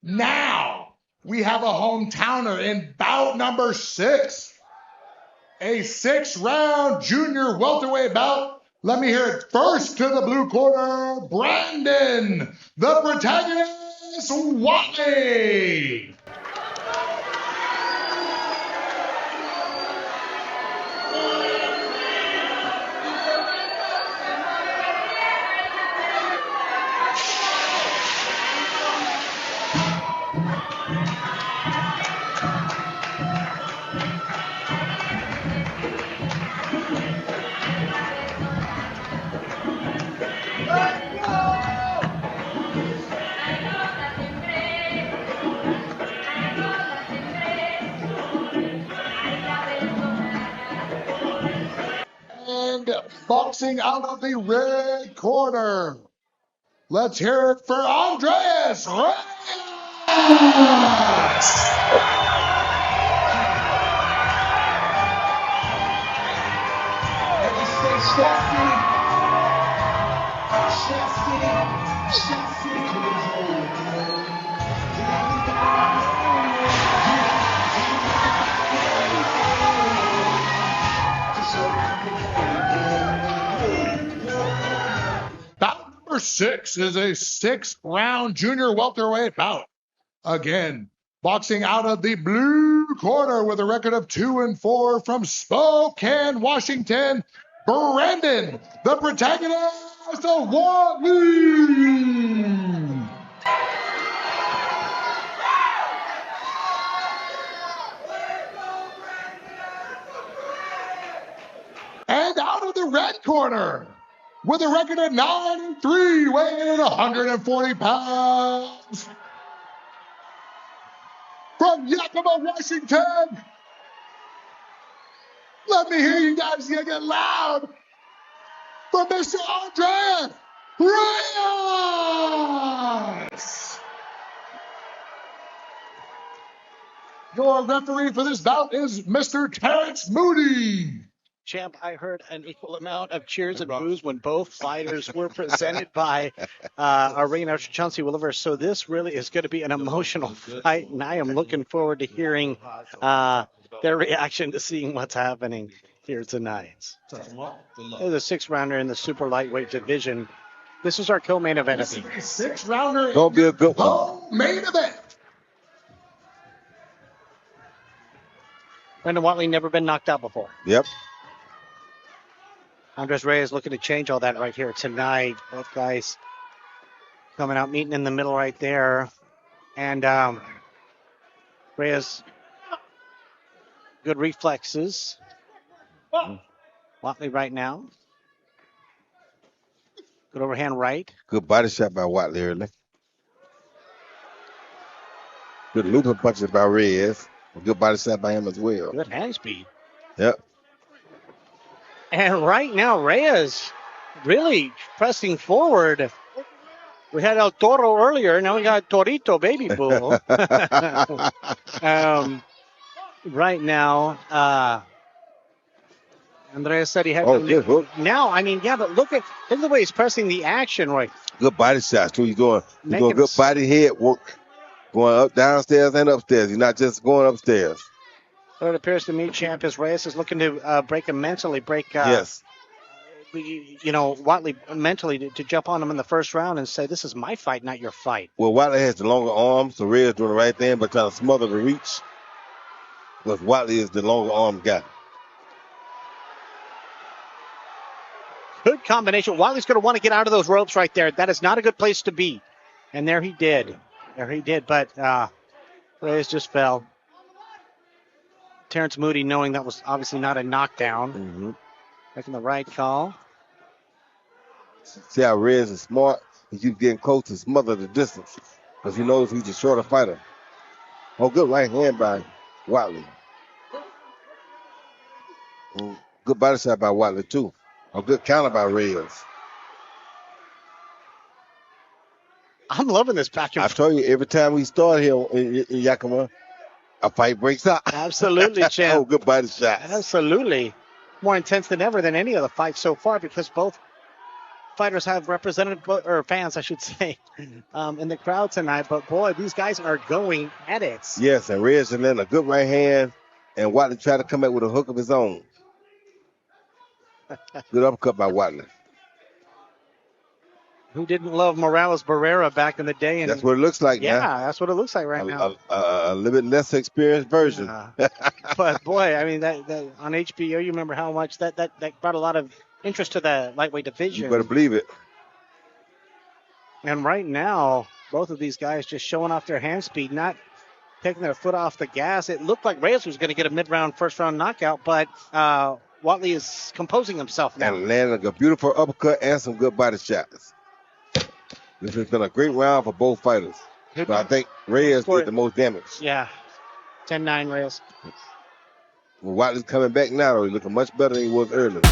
Now we have a hometowner in bout number 6. A 6-round junior welterweight bout. Let me hear it first to the blue corner, Brandon, the protagonist, Watley. And boxing out of the red corner, let's hear it for Andreas Reyes. Bout number 6 is a 6-round junior welterweight bout. Again, boxing out of the blue corner with a record of 2-4 from Spokane, Washington, Brandon, the protagonist of Watley. And out of the red corner, with a record of 9-3, weighing in at 140 pounds, from Yakama, Washington. Let me hear you guys get loud for Mr. Andreas Reyes. Your referee for this bout is Mr. Terrence Moody. Champ, I heard an equal amount of cheers and boos when both fighters were presented by our ring announcer, Chauncy Welliver. So this really is going to be an emotional fight, and I am looking forward to hearing their reaction to seeing what's happening here tonight. There's a 6-rounder in the super lightweight division. This is our co-main event. 6-rounder. Don't be a good one. Main event. Brandon Watley never been knocked out before. Yep. Andres Reyes looking to change all that right here tonight. Both guys coming out, meeting in the middle right there. And Reyes, good reflexes. Watley right now. Good overhand right. Good body shot by Watley early. Good looping punches by Reyes. A good body shot by him as well. Good hand speed. Yep. And right now, Reyes really pressing forward. We had El Toro earlier. Now we got Torito, baby boo. Right now, Andreas said he had good hook. Now, I mean, yeah, but look at the way he's pressing the action, right? Good body shots too. He's doing good body head work. Going up, downstairs, and upstairs. He's not just going upstairs. So it appears to me, Champ, as Reyes is looking to break him mentally, yes. Watley mentally to jump on him in the first round and say, this is my fight, not your fight. Well, Watley has the longer arms, so Reyes doing the right thing, but trying to smother the reach. Because Watley is the longer arm guy. Good combination. Watley's going to want to get out of those ropes right there. That is not a good place to be. And there he did. But Reyes just fell. Terrence Moody, knowing that was obviously not a knockdown. Mm-hmm. Making the right call. See how Reyes is smart? He keeps getting close to smother the distance because he knows he's a shorter fighter. Oh, good right hand by Watley. Good body shot by Watley, too. A good counter by Reyes. I'm loving this back and I forth. told you, every time we start here in Yakama, a fight breaks out. Absolutely, Champ. Oh, good body shot. Absolutely. More intense than ever than any other fight so far because both fighters have represented, or fans, I should say, in the crowd tonight. But boy, these guys are going at it. Yes, and Reyes just landed a good right hand, and Watley tried to come back with a hook of his own. Good uppercut by Watley. Who didn't love Morales Barrera back in the day? And That's what it looks like yeah, now. that's what it looks like right now. A little bit less experienced version. Yeah. But boy, I mean, that on HBO, you remember how much that brought a lot of interest to the lightweight division. You better believe it. And right now, both of these guys just showing off their hand speed, not taking their foot off the gas. It looked like Reyes was going to get a mid-round, first-round knockout, but Watley is composing himself now. And landing a beautiful uppercut and some good body shots. This has been a great round for both fighters. But I think Reyes did the most damage. Yeah, 10-9 Reyes. Well, Watley's coming back now, though. He's looking much better than he was earlier.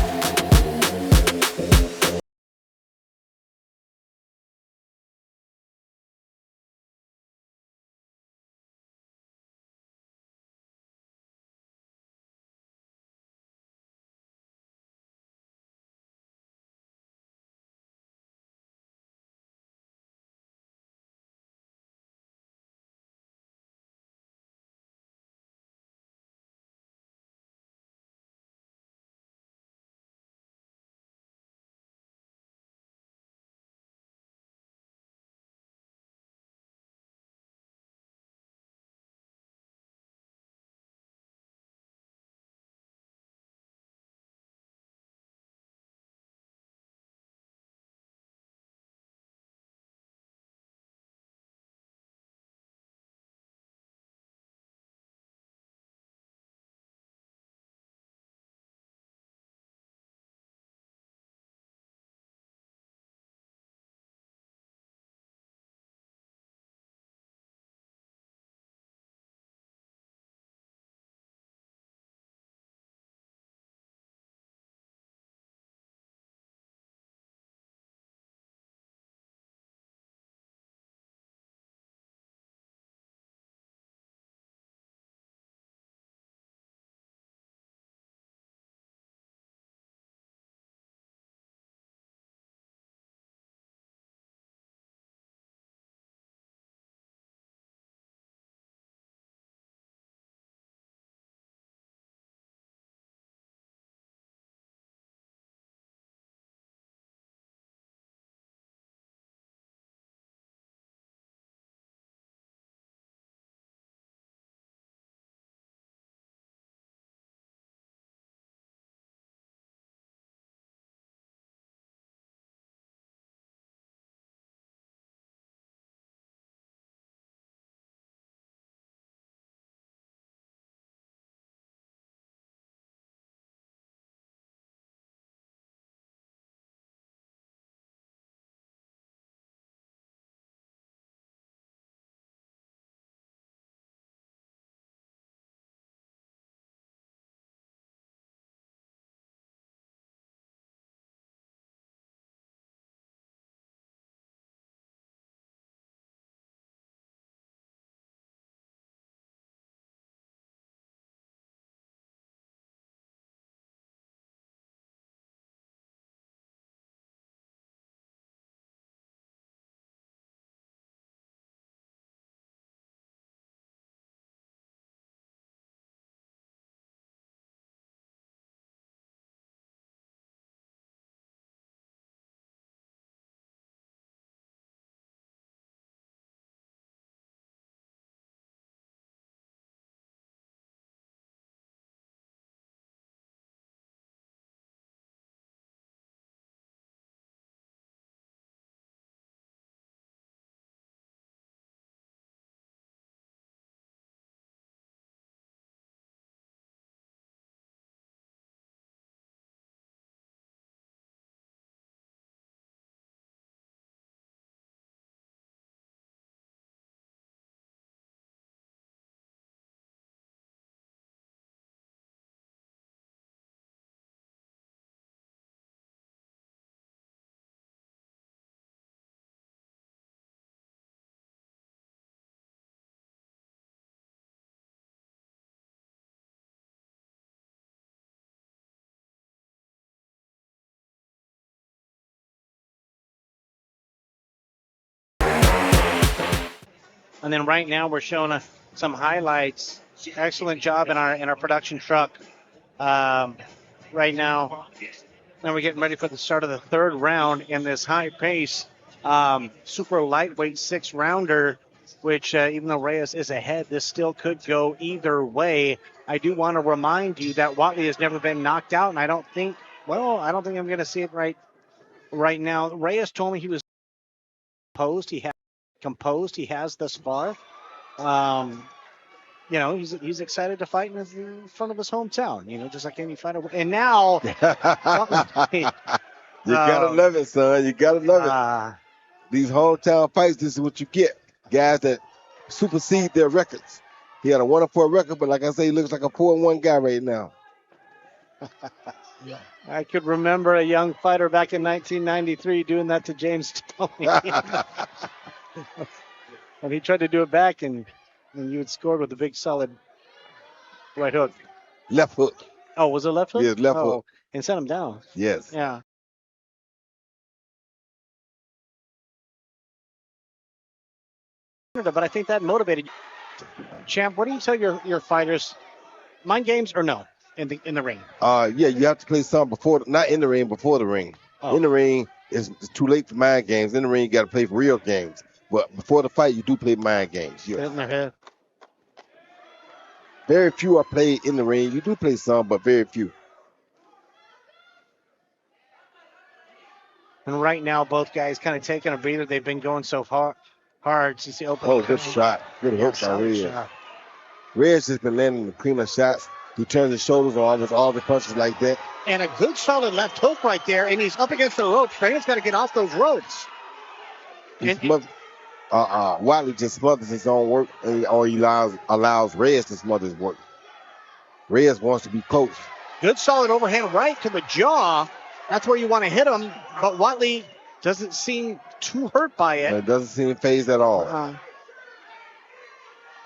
And then right now we're showing some highlights. Excellent job in our production truck. Right now, we're getting ready for the start of the third round in this high pace super lightweight 6-rounder, which even though Reyes is ahead, this still could go either way. I do want to remind you that Watley has never been knocked out, and I don't think I'm going to see it right now. Reyes told me he was composed. He has thus far. He's excited to fight in front of his hometown, just like any fighter. And now, You gotta love it, son. You gotta love it. These hometown fights, this is what you get. Guys that supersede their records. He had a 1-4 record, but like I say, he looks like a 4-1 guy right now. I could remember a young fighter back in 1993 doing that to James Tony. And he tried to do it back, and you had scored with a big, solid right hook. Left hook. Oh, was it left hook? Yes, left hook. And sent him down. Yes. Yeah. But I think that motivated you. Champ, what do you tell your fighters? Mind games or no in the ring? Yeah, you have to play some not in the ring, before the ring. Oh. In the ring, it's too late for mind games. In the ring, you got to play for real games. But before the fight, you do play mind games. Yes. In their head. Very few are played in the ring. You do play some, but very few. And right now, both guys kind of taking a breather. They've been going so hard since the open. Oh, good shot. Good hook by Reyes. Reyes has been landing the cream of shots. He turns his shoulders on all the punches like that. And a good solid left hook right there, and he's up against the ropes. Reyes got to get off those ropes. Watley just smothers his own work, or he allows Reyes to smother his work. Reyes wants to be coached. Good solid overhand right to the jaw. That's where you want to hit him, but Watley doesn't seem too hurt by it. It doesn't seem phased at all.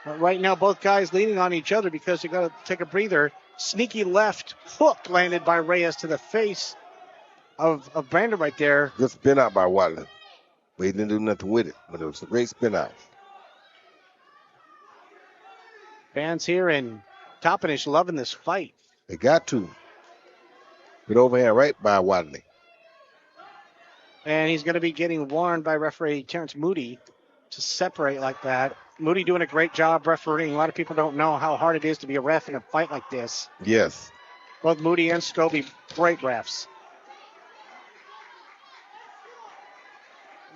But right now, both guys leaning on each other because you got to take a breather. Sneaky left hook landed by Reyes to the face of Brandon right there. Good spin out by Watley. But he didn't do nothing with it. But it was a great spin out. Fans here in Toppenish loving this fight. They got to. Good overhand right by Watley. And he's going to be getting warned by referee Terrence Moody to separate like that. Moody doing a great job refereeing. A lot of people don't know how hard it is to be a ref in a fight like this. Yes. Both Moody and Scobie, great refs.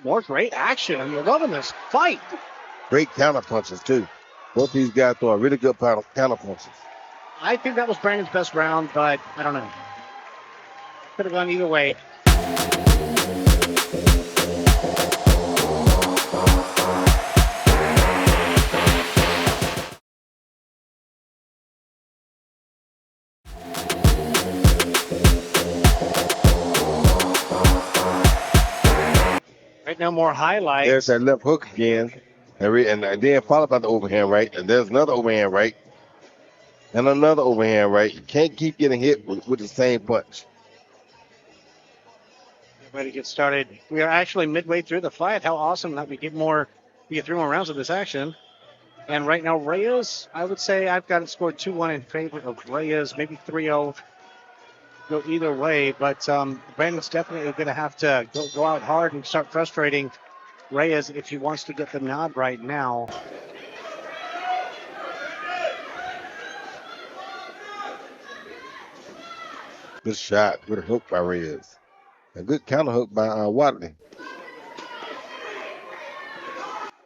More great action. I'm loving this fight. Great counter punches, too. Both these guys throwing really good counter punches. I think that was Brandon's best round, but I don't know. Could have gone either way. Right now, more highlights. There's that left hook again. And then followed by the overhand right. And there's another overhand right. And another overhand right. You can't keep getting hit with the same punch. Get ready to get started. We are actually midway through the fight. How awesome that we get 3 more rounds of this action. And right now, Reyes, I would say I've got it scored 2-1 in favor of Reyes, maybe 3-0. Go either way, but Brandon's definitely going to have to go out hard and start frustrating Reyes if he wants to get the nod right now. Good shot. Good hook by Reyes. A good counter hook by Watley.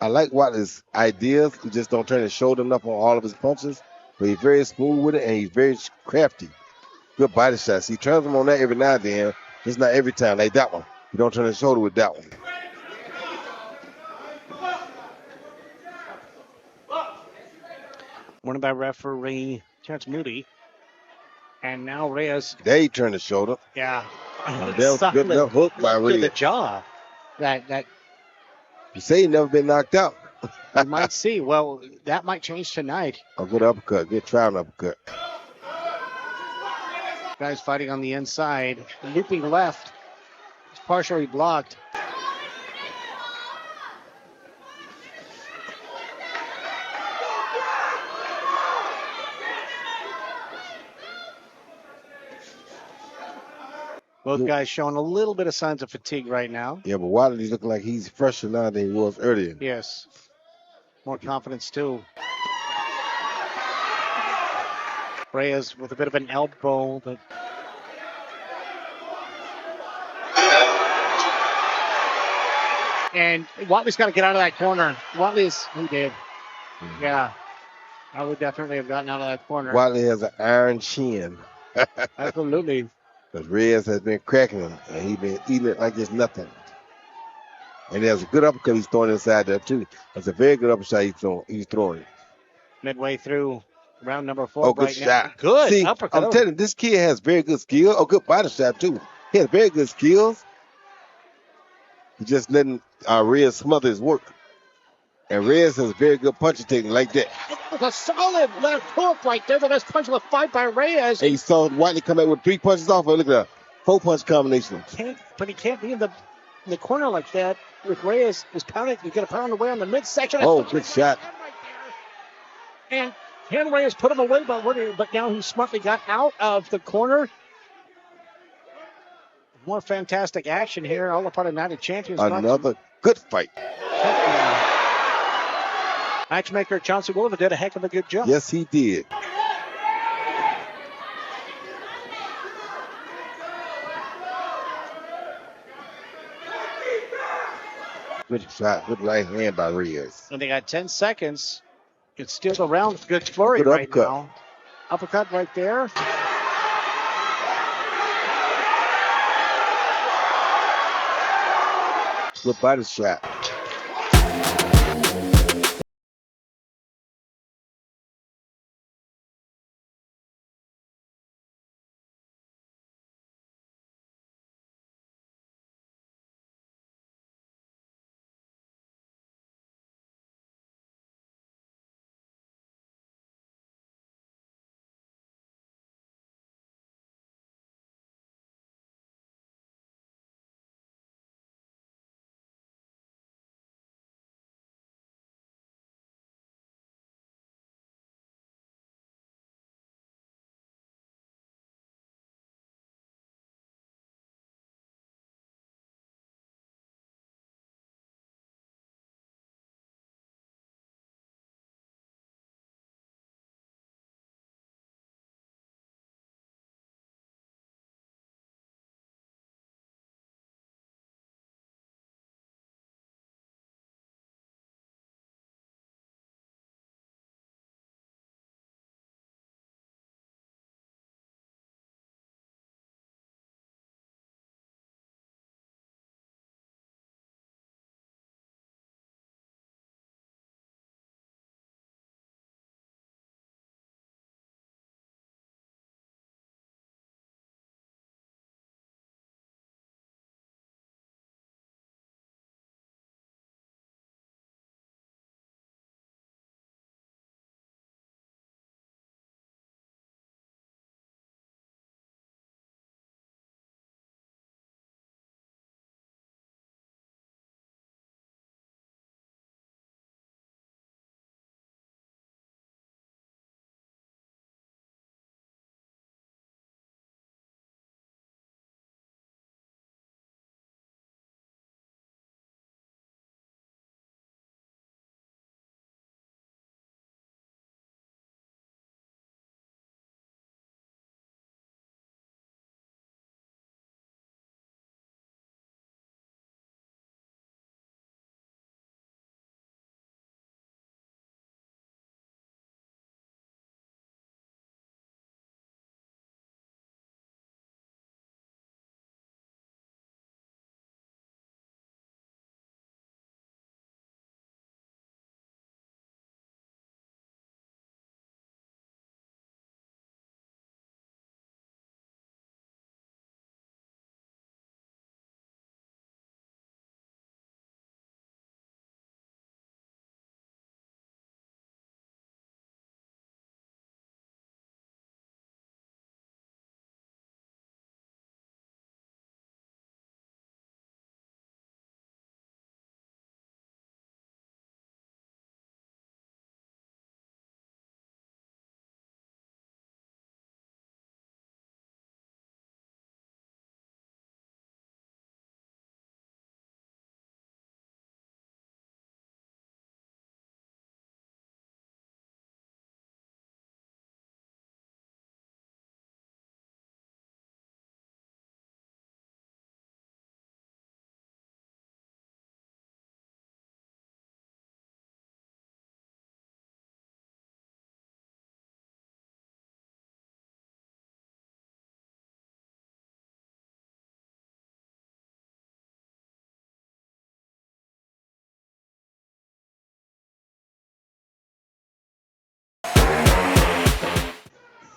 I like Watley's ideas. He just don't turn his shoulder enough on all of his punches, but he's very smooth with it and he's very crafty. Good body shots. He turns them on that every now and then. Just not every time, like that one. You don't turn his shoulder with that one. Warned by referee Terrence Moody. And now Reyes. There he turned his shoulder. Yeah. That was a good enough hook by Reyes. To the jaw. That you say he never been knocked out. you might see. Well, that might change tonight. A good uppercut. Good trial uppercut. Guys fighting on the inside. Looping left. It's partially blocked. Both guys showing a little bit of signs of fatigue right now. Yeah, but Watley's looking like he's fresher now than he was earlier. Yes. More confidence, too. Reyes with a bit of an elbow, but and Watley's got to get out of that corner. He did. Yeah. I would definitely have gotten out of that corner. Watley has an iron chin. Absolutely. Because Reyes has been cracking him, and he's been eating it like it's nothing. And there's a good uppercut he's throwing inside there, too. That's a very good uppercut he's throwing. Midway through round number 4 Oh, good right shot. now. Good See, uppercut. I'm telling you, this kid has very good skill. Oh, good body shot, too. He has very good skills. He just letting Reyes smother his work. And Reyes has very good punching technique like that. It was a solid left hook right there. The best punch of the fight by Reyes. And you saw Watley come out with 3 punches off. Look at that 4-punch combination. But he can't be in the corner like that. With Reyes is pounding, he's going to pound away on the midsection. Oh, good shot. And Ken Reyes put him away, but now he smartly got out of the corner. More fantastic action here. All a part of Night of Champions. Another good fight. Matchmaker Chauncy Welliver did a heck of a good job. Yes, he did. Good shot. Good right hand by Reyes. And they got 10 seconds. Could steal the round with good flurry Good right uppercut. now. Uppercut right there. Good body shot.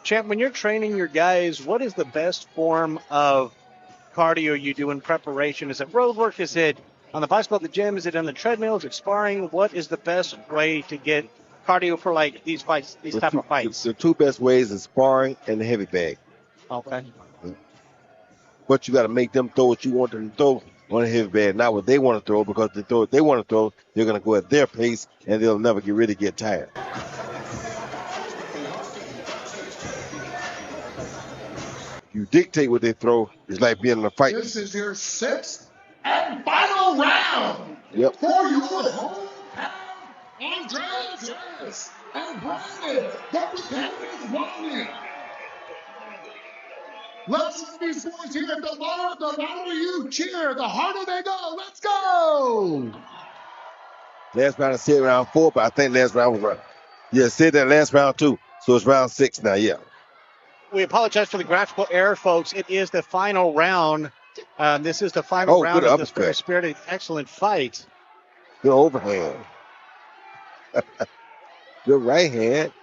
Champ, when you're training your guys, what is the best form of cardio you do in preparation? Is it road work? Is it on the bicycle at the gym? Is it on the treadmill? Is it sparring? What is the best way to get cardio for like these fights, these type of fights? The two best ways is sparring and the heavy bag. Okay. But you got to make them throw what you want them to throw on the heavy bag, not what they want to throw, because they throw what they want to throw, they're going to go at their pace, and they'll never really get tired. You dictate what they throw, it's like being in a fight. This is your sixth and final round. Yep. For your hometown, Andres Reyes and Brian, the competitive Watley. Let's see these boys here. The louder you cheer, the harder they go. Let's go. Last round I said round 4, but I think last round was round. Yeah, said that last round too. So it's round 6 now, yeah. We apologize for the graphical error, folks. It is the final round. This is the final round of this spirited, excellent fight. Good overhand. Good right hand.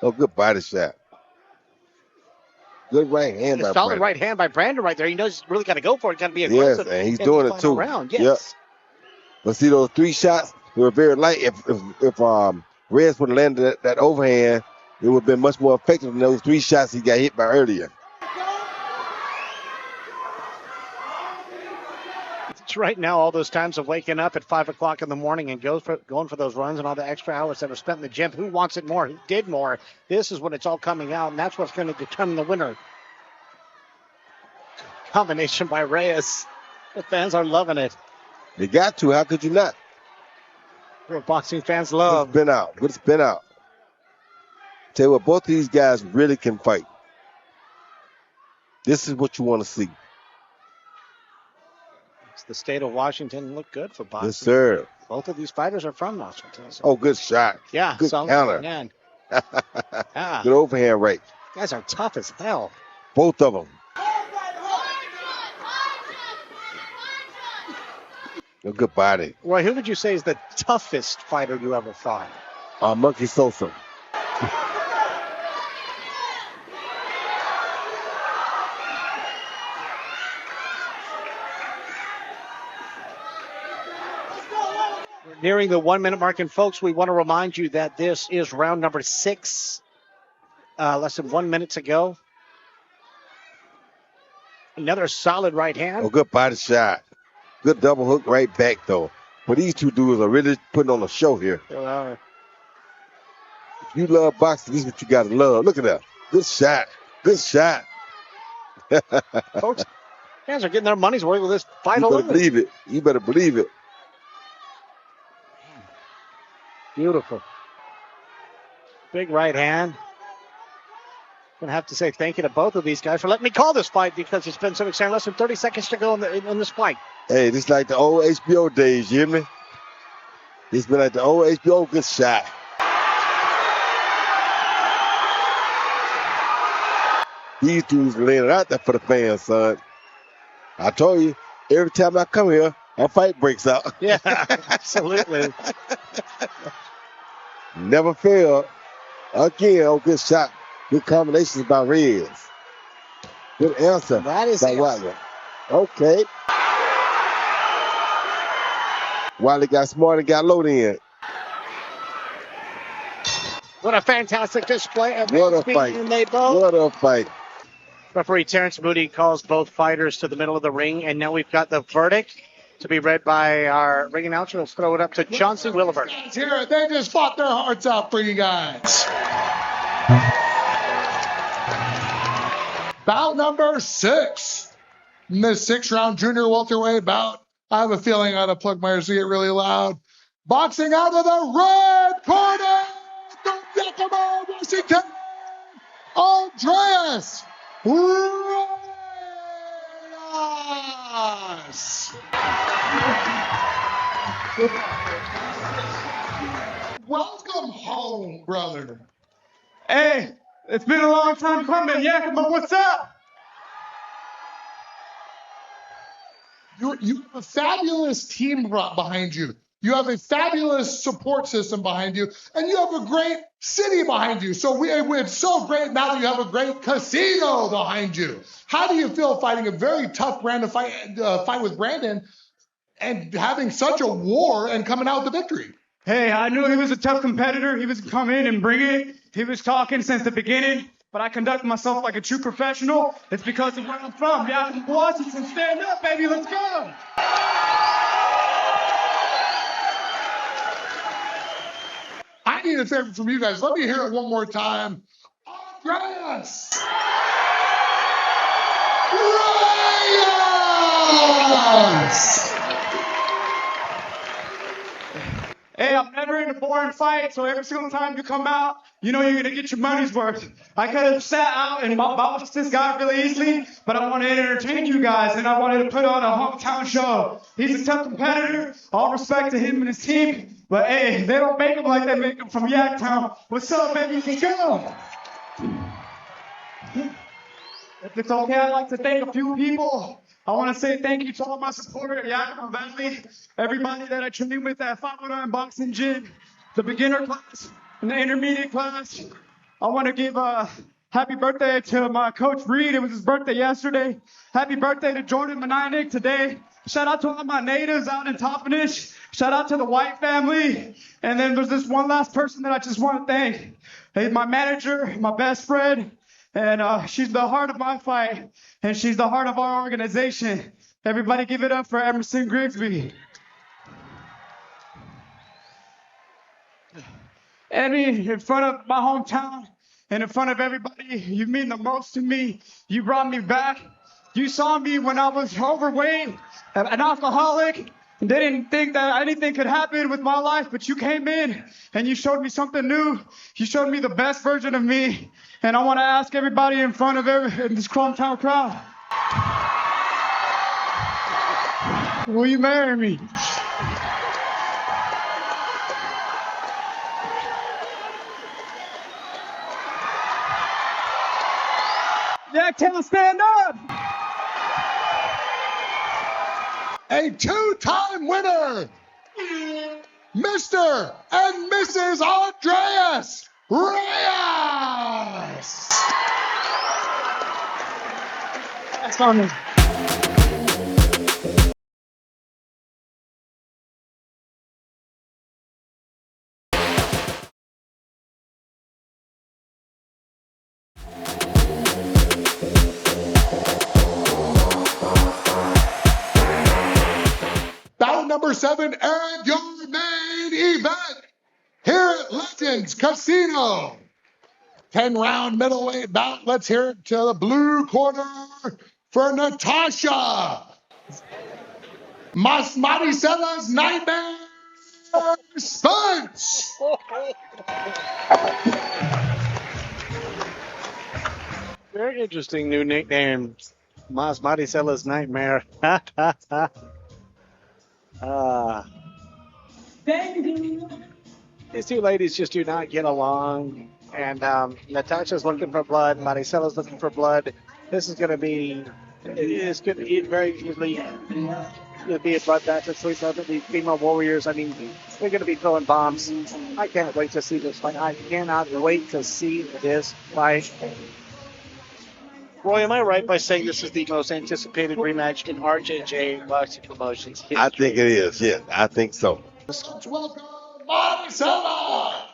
Oh, good body shot. Good right hand by solid Brandon. right hand by Brandon right there. He knows he's really got to go for it. He's got to be aggressive. Yes, and he's doing it too. Round. Yes. Yep. But see, those 3 shots, they were very light. If Reyes would have landed that overhand, it would have been much more effective than those 3 shots he got hit by earlier. It's right now all those times of waking up at 5 o'clock in the morning and going for those runs and all the extra hours that are spent in the gym. Who wants it more? Who did more? This is when it's all coming out, and that's what's going to determine the winner. Combination by Reyes. The fans are loving it. They got to. How could you not? What boxing fans love. Good spin out. Good spin out. Tell you what, both of these guys really can fight. This is what you want to see. It's the state of Washington. Look good for boxing. Yes, sir. Both of these fighters are from Washington. So. Oh, good shot. Yeah. Good counter. Yeah. Good overhand right. Guys are tough as hell. Both of them. A good body. Roy, who would you say is the toughest fighter you ever fought? Monkey Sosa. We're nearing the 1 minute mark, and folks, we want to remind you that this is round number 6. Less than 1 minute to go. Another solid right hand. Oh, good body shot. Good double hook right back, though. But these two dudes are really putting on a show here. If you love boxing, this is what you got to love. Look at that. Good shot. Good shot. Folks, fans are getting their money's worth with this fight alone. You better believe it. You better believe it. Beautiful. Big right hand. Going to have to say thank you to both of these guys for letting me call this fight because it's been so exciting. Less than 30 seconds to go in this fight. Hey, this is like the old HBO days, you hear me? It's been like the old HBO. Good shot. These dudes laying it out there for the fans, son. I told you, every time I come here, a fight breaks out. Yeah, absolutely. Never failed. Again, oh, good shot. Good combinations by Reyes. Good answer that is by Watley. Okay. Watley got smart and got low in. What a fantastic display of what a fight. What a fight. Referee Terrence Moody calls both fighters to the middle of the ring, and now we've got the verdict to be read by our ring announcer. Let's throw it up to Chauncy Welliver. Here, they just fought their hearts out for you guys. Bout number 6. In this 6-round junior welterweight bout. I have a feeling I ought to plug my ears to get really loud. Boxing out of the red corner from Yakama, Washington, Andres Reyes. Welcome home, brother. Hey, it's been a long time coming, Yakama. What's up? You have a fabulous team behind you. You have a fabulous support system behind you, and you have a great city behind you. So it's so great now that you have a great casino behind you. How do you feel fighting a very tough Brandon fight with Brandon and having such a war and coming out with the victory? Hey, I knew he was a tough competitor. He was come in and bring it. He was talking since the beginning, but I conduct myself like a true professional. It's because of where I'm from. Yakama, Washington, stand up, baby, let's go. I need a favor from you guys. Let me hear it one more time. Reyes! Reyes! Hey, I'm never in a boring fight, so every single time you come out, you know you're going to get your money's worth. I could have sat out and boxed this guy really easily, but I wanted to entertain you guys, and I wanted to put on a hometown show. He's a tough competitor. All respect to him and his team, but hey, they don't make him like they make him from Yaktown. What's up, baby? Let's go. If it's okay, I'd like to thank a few people. I want to say thank you to all my supporters at Yakama Valley, everybody that I trained with at 509 Boxing Gym, the beginner class and the intermediate class. I want to give a happy birthday to my coach Reed. It was his birthday yesterday. Happy birthday to Jordan Maninik today. Shout out to all my natives out in Toppenish. Shout out to the White family. And then there's this one last person that I just want to thank. Hey, my manager, my best friend. And she's the heart of my fight, and she's the heart of our organization. Everybody give it up for Emerson Grigsby. Eddie, in front of my hometown and in front of everybody, you mean the most to me. You brought me back. You saw me when I was overweight, an alcoholic, and didn't think that anything could happen with my life, but you came in and you showed me something new. You showed me the best version of me. And I want to ask everybody in front of this Chrometown crowd, will you marry me? Yaktown, stand up! A two-time winner, Mr. and Mrs. Andreas Reyes! That's on me. Bout number 7 and your main event here at Legends Casino. 10-round middleweight bout. Let's hear it to the blue corner for Natasha. Maricela's Nightmare, Spence. Very interesting new nickname. Maricela's Nightmare. These two ladies just do not get along. And Natasha's looking for blood. Maricela's looking for blood. This is going to be, it's going to be very easily, it'll be a bloodbath between both of these female warriors. I mean, they're going to be throwing bombs. I can't wait to see this fight. I cannot wait to see this fight. Roy, am I right by saying this is the most anticipated rematch in RJJ Boxing Promotions history? I think it is. Yeah, I think so. Let's welcome Maricela.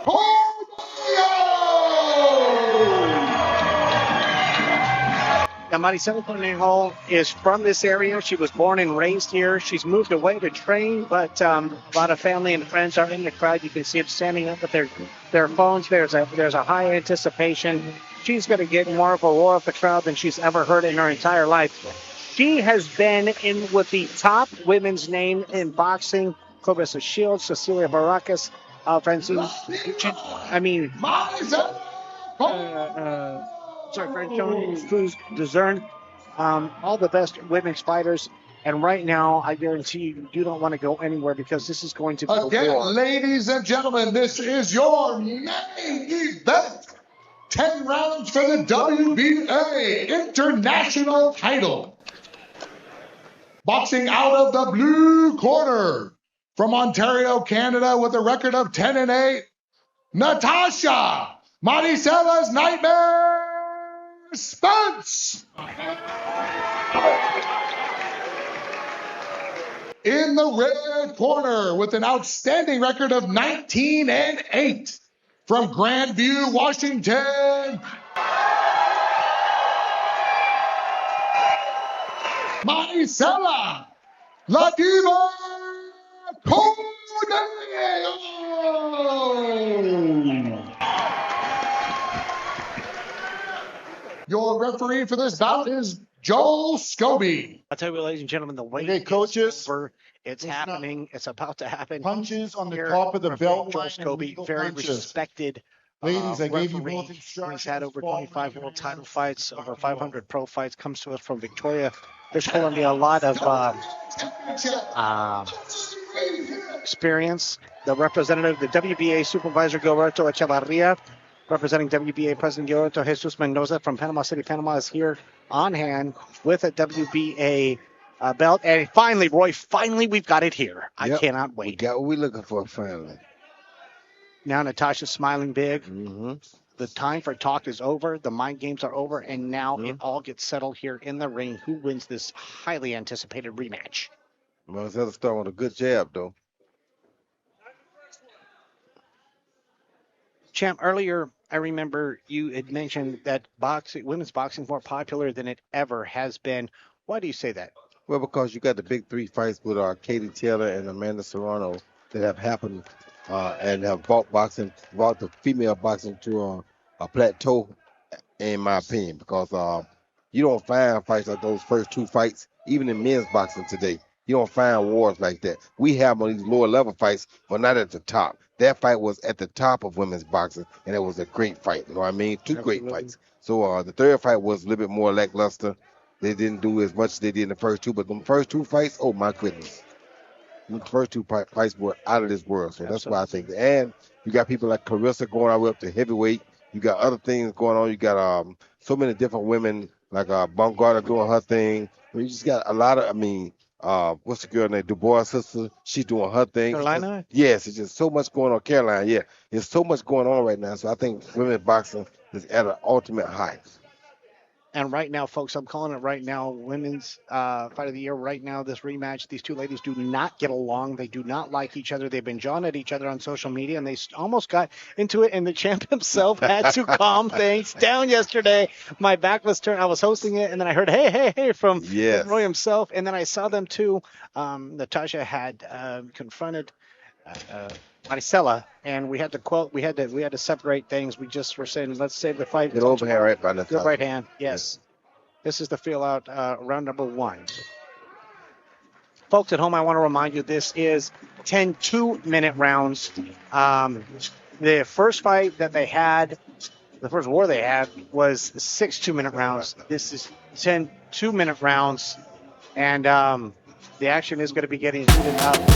Cornejo! Now, Maricela Cornejo is from this area. She was born and raised here. She's moved away to train, but a lot of family and friends are in the crowd. You can see them standing up with their phones. There's a high anticipation. She's going to get more of a roar of the crowd than she's ever heard in her entire life. She has been in with the top women's name in boxing. Clarissa Shields, Cecilia Baracus, Francine, I mean, French Jones, Cruz Dezern, all the best women's fighters. And right now, I guarantee you don't want to go anywhere because this is going to be a war. Ladies and gentlemen, this is your main event. 10 rounds for the WBA International title. Boxing out of the blue corner from Ontario, Canada, with a record of 10-8, Natasha, Maricela's Nightmare, Spence. In the red corner with an outstanding record of 19-8 from Grandview, Washington, Maricela, La Diva Cornejo. Your referee for this bout is Joel Scobie. I'll tell you, ladies and gentlemen, the wait Okay, coaches, is over. It's listen up. happening. It's about to happen. Punches on the Here, top of the referee belt Joel line and Scobie, legal very punches. respected Ladies, I gave you referee. both instructions. He's had over Follow 25 my world title commands. fights, over 500 pro fights. Comes to us from Victoria. There's going to be a lot of experience. The representative, the WBA supervisor, Gilberto Echevarria, representing WBA President Gilberto Jesus Mendoza from Panama City, Panama, is here on hand with a WBA belt. And finally, Roy, we've got it here. I cannot We wait. got what we're looking for finally. Now Natasha's smiling big. Mm-hmm. The time for talk is over. The mind games are over. And now it all gets settled here in the ring. Who wins this highly anticipated rematch? Maricela start with a good jab, though. Champ, earlier I remember you had mentioned that women's boxing is more popular than it ever has been. Why do you say that? Well, because you got the big three fights with Katie Taylor and Amanda Serrano that have happened and have brought the female boxing to a plateau, in my opinion, because you don't find fights like those first two fights, even in men's boxing today. You don't find wars like that. We have on these lower level fights, but not at the top. That fight was at the top of women's boxing, and it was a great fight. You know what I mean? Two great fights. So the third fight was a little bit more lackluster. They didn't do as much as they did in the first two, but the first two fights, oh my goodness. The first two fights were out of this world. So that's why I think. And you got people like Carissa going all the way up to heavyweight. You got other things going on. You got so many different women, like Baumgartner doing her thing. You just got a lot of, what's the girl named? Dubois' sister. She's doing her thing. Carolina? Yes, it's just so much going on. Caroline, yeah. There's so much going on right now. So I think women's boxing is at an ultimate high. And right now, folks, I'm calling it right now, women's fight of the year. Right now, this rematch, these two ladies do not get along. They do not like each other. They've been jawing at each other on social media, and they almost got into it. And the champ himself had to calm things down yesterday. My back was turned. I was hosting it, and then I heard, hey, from Roy himself. And then I saw them, too. Natasha had confronted Maricela, and we had to separate things. We just were saying, let's save the fight. Get over here right by the Good right hand, yes. This is the feel out round number one. Folks at home, I want to remind you this is 10 2-minute rounds. The first fight that they had, the first war they had, was 6 2-minute rounds. This is 10 2-minute rounds, and the action is going to be getting heated up.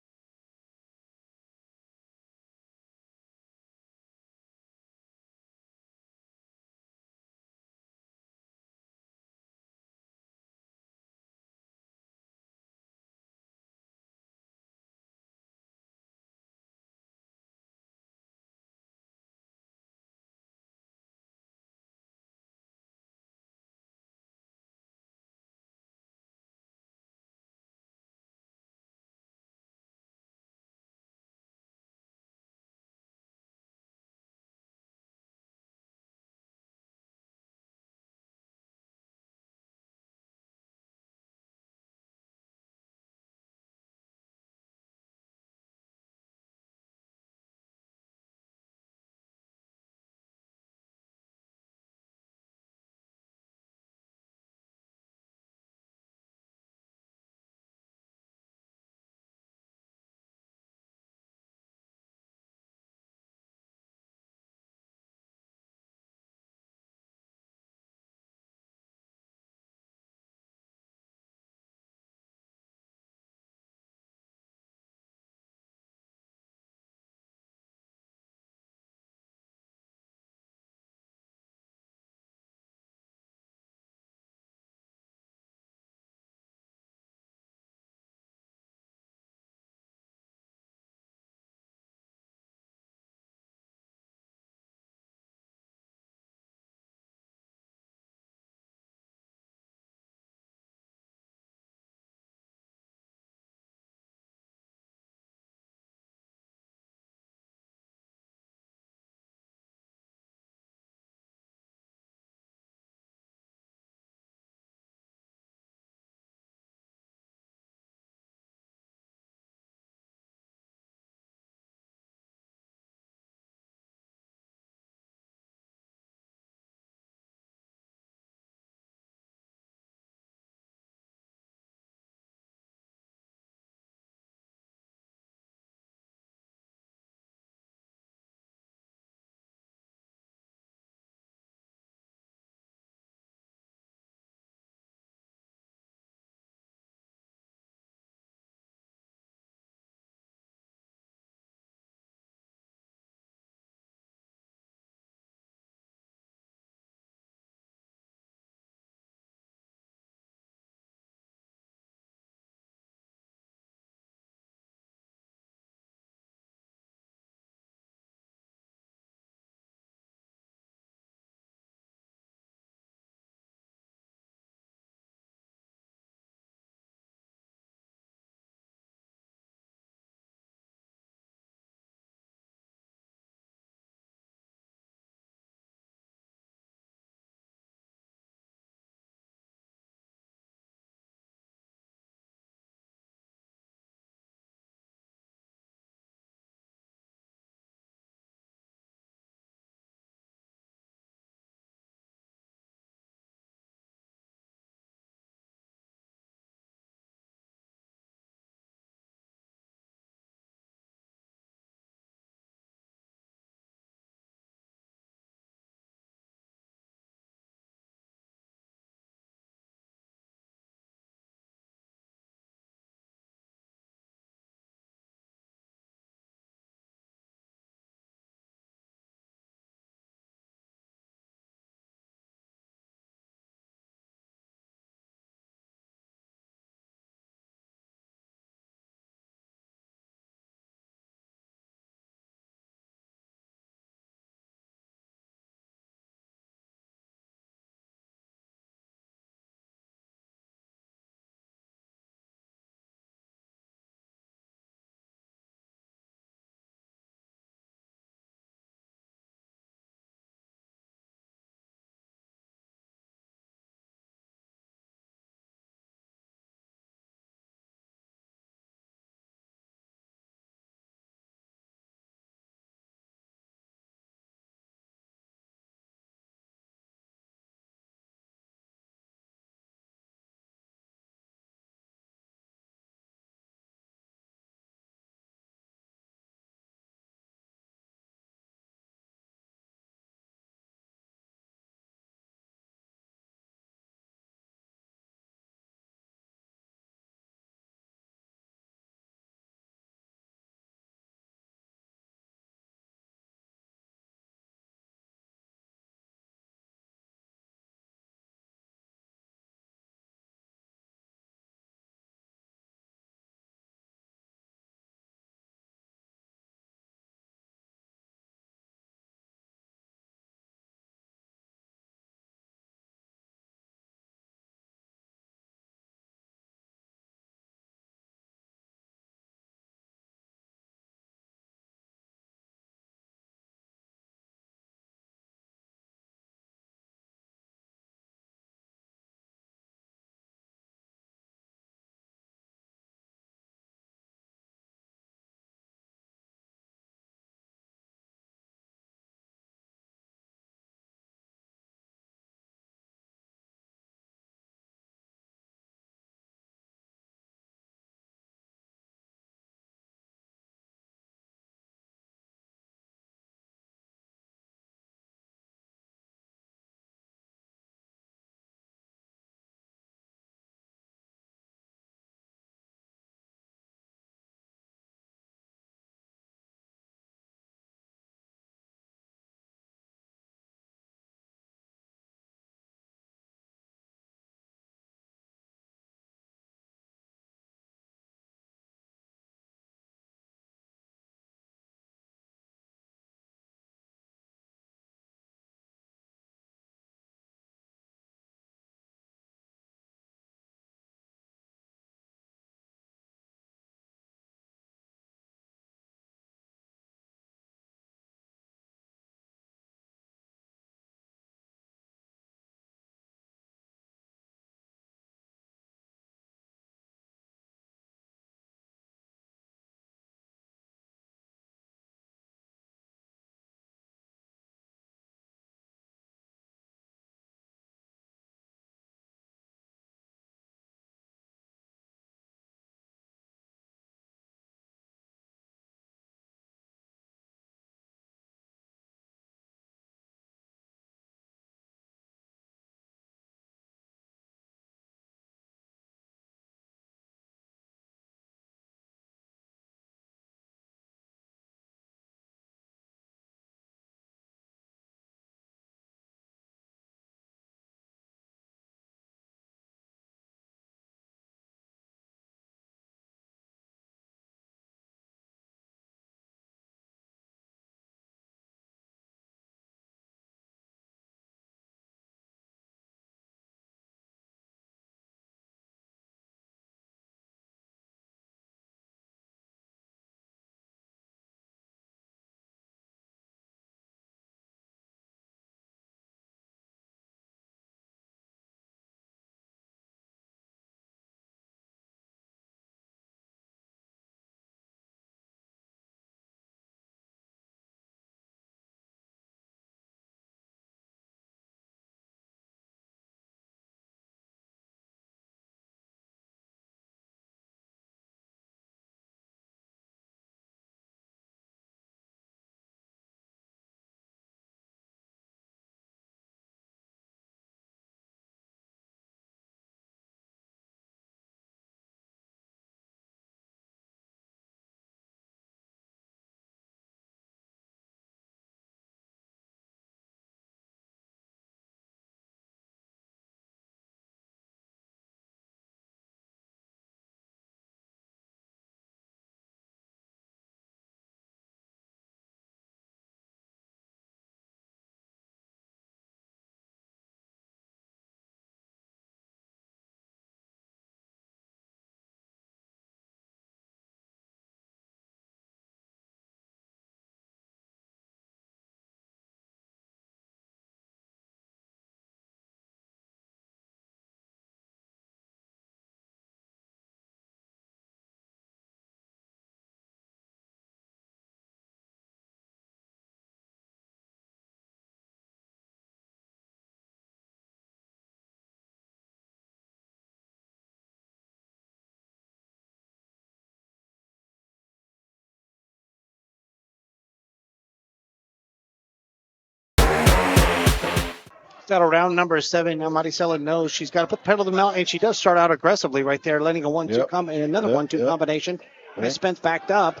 Got around number 7. Now Maricela knows she's got to put the pedal to the metal, and she does start out aggressively right there, letting a 1-2 and another 1-2 combination. And Spence backed up.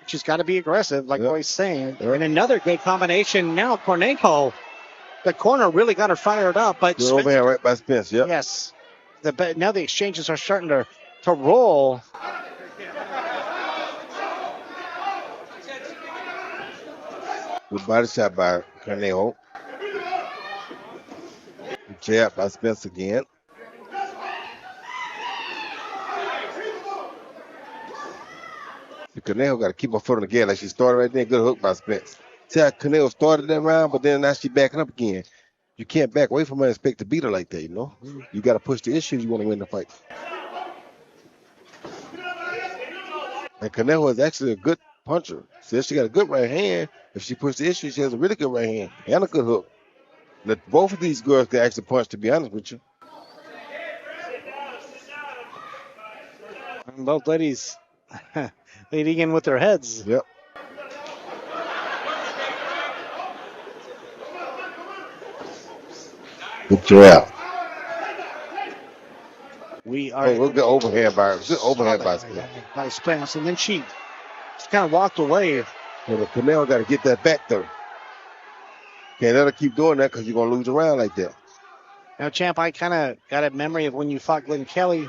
She's got to be aggressive, like Roy's saying. And another good combination. Now Cornejo, the corner really got her fired up. But Spence, over here right by Spence, Yes. Now the exchanges are starting to roll. Good body shot by Cornejo. Jab by Spence again. Cornejo got to keep her foot on the gas like she started right there. Good hook by Spence. See how Cornejo started that round, but then now she's backing up again. You can't back away from her and expect to beat her like that, you know? You got to push the issue if you want to win the fight. And Cornejo is actually a good puncher. See, she got a good right hand. If she pushes the issue, she has a really good right hand and a good hook. Both of these girls can actually punch, to be honest with you. And both ladies leading in with their heads. Yep. Good jab. We are. Look at overhand by Spence. And then she kind of walked away. Yeah, but Cornejo got to get that back though. Can't let her keep doing that because you're going to lose a round like that. Now, champ, I kind of got a memory of when you fought Glenn Kelly.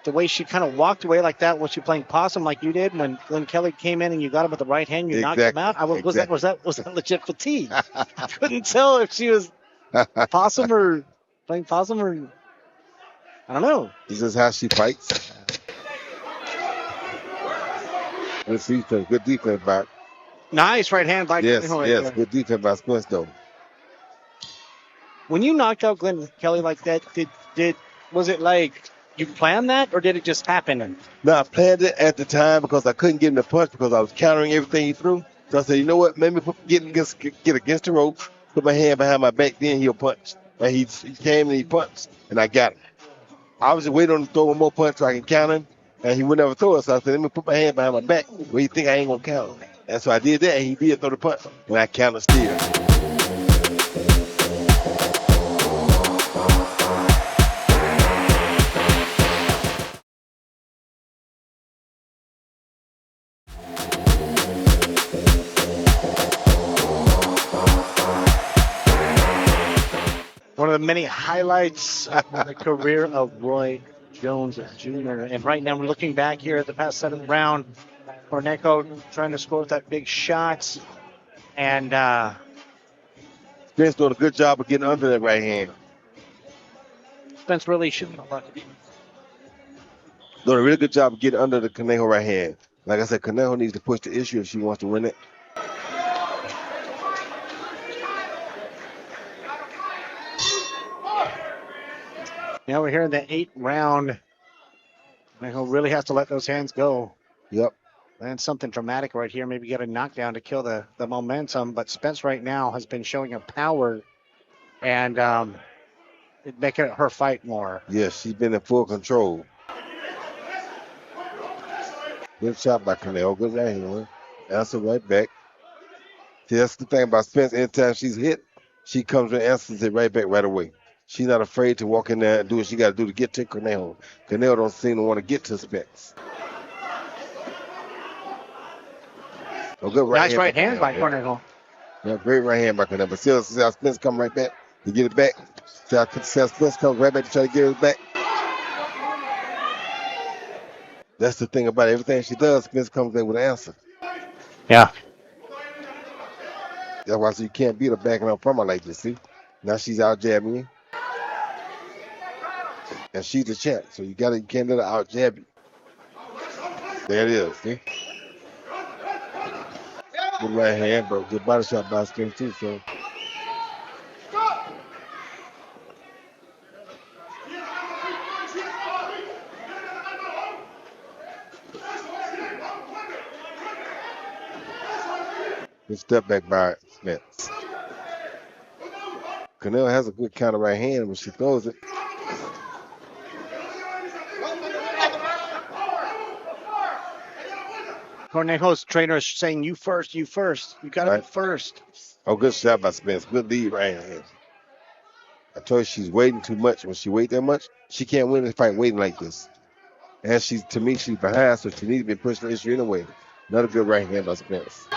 The way she kind of walked away like that, was she playing possum like you did when Glenn Kelly came in and you got him with the right hand, you knocked him out? Was that legit fatigue? I couldn't tell if she was possum or playing possum or I don't know. This is how she fights. Good defense by. Nice right hand by Cornejo. Yes, good defense by Spence though. When you knocked out Glenn Kelly like that, was it like you planned that, or did it just happen? No, I planned it at the time because I couldn't get him to punch because I was countering everything he threw. So I said, you know what? Maybe get against the rope, put my hand behind my back, then he'll punch. And he came and he punched, and I got him. I was just waiting on him to throw one more punch so I can count him, and he would never throw it. So I said, let me put my hand behind my back where you think I ain't going to count him. And so I did that, and he did throw the punch, and I counted still. One of the many highlights of the career of Roy Jones Jr. And right now we're looking back here at the past 7th round. Cornejo trying to score with that big shot. And Spence doing a good job of getting under that right hand. Spence really shouldn't have left. Doing a really good job of getting under the Cornejo right hand. Like I said, Cornejo needs to push the issue if she wants to win it. Now we're here in the 8th round. Cornejo really has to let those hands go. Yep. And something dramatic right here. Maybe get a knockdown to kill the momentum. But Spence right now has been showing a power and making it her fight more. Yes, she's been in full control. Good shot by Cornejo. Good right hand. Answer right back. See, that's the thing about Spence. Anytime she's hit, she comes and answers it right back right away. She's not afraid to walk in there and do what she got to do to get to Cornejo. Cornejo don't seem to want to get to Spence. Oh, good nice right hand by Cornejo. Yeah, great right hand by Cornejo. But see how Spence come right back to get it back. See how Spence comes right back to try to get it back. That's the thing about it. Everything she does, Spence comes in with an answer. Yeah. That's why you can't beat her backing up from her like this, see? Now she's out jabbing you. And she's the champ, so you can't let her out jab you. There it is, see? Good right hand, but good body shot by Spence too, so. Good step back by Spence. Cornejo has a good counter right hand when she throws it. Cornejo's trainer is saying, you first. You got to be first. Oh, good shot by Spence. Good lead right hand. I told her she's waiting too much. When she wait that much, she can't win the fight waiting like this. And to me, she's behind, so she needs to be pushing the issue anyway. Another good right hand by Spence.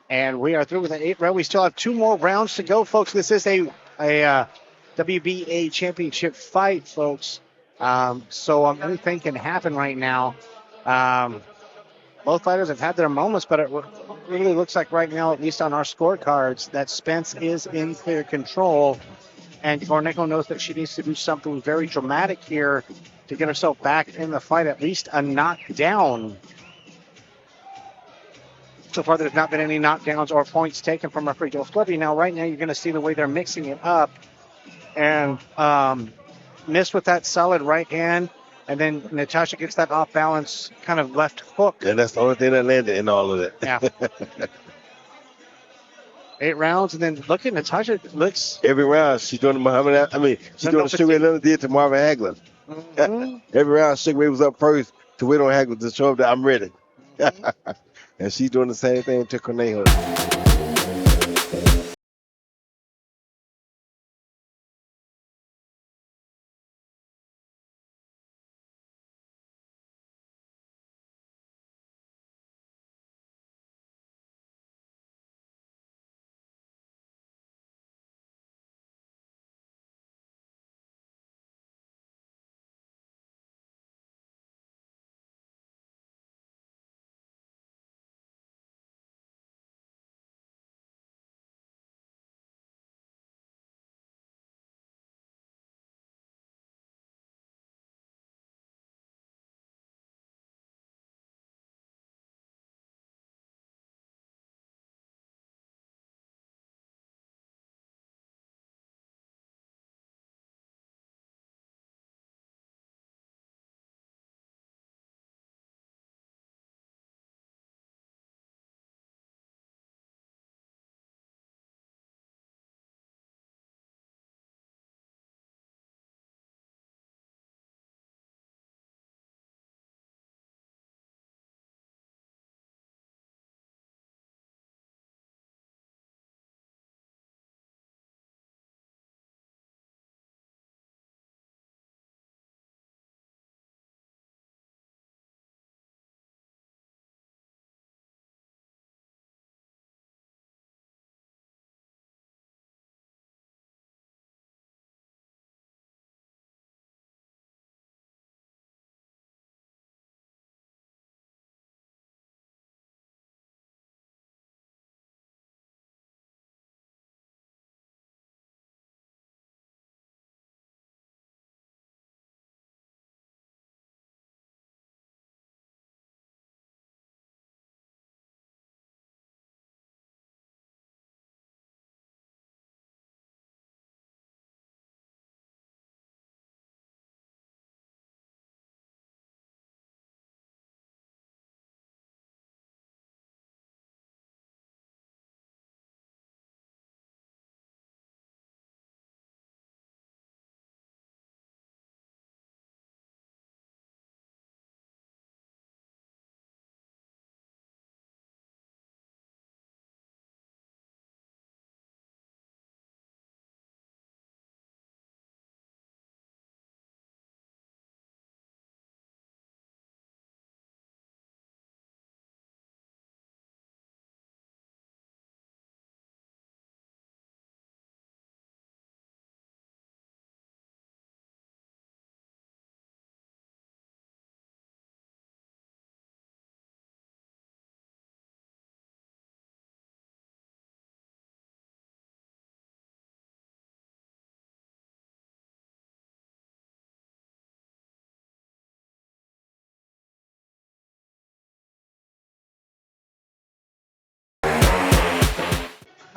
And we are through with an 8th round. We still have 2 more rounds to go, folks. This is a WBA championship fight, folks. So anything can happen right now. Both fighters have had their moments, but it really looks like right now, at least on our scorecards, that Spence is in clear control. And Cornejo knows that she needs to do something very dramatic here to get herself back in the fight, at least a knockdown. So far, there's not been any knockdowns or points taken from referee Joe Flippy. Now, right now, you're going to see the way they're mixing it up. And missed with that solid right hand. And then Natasha gets that off-balance kind of left hook. And that's the only thing that landed in all of that. Yeah. 8 rounds, and then look at Natasha. Looks every round she's doing the Muhammad. She's doing the Sugar Ray Leonard did to Marvin Hagler. Mm-hmm. Every round Sugar Ray was up first to wait on Hagler to show up that I'm ready. And she's doing the same thing to Cornejo.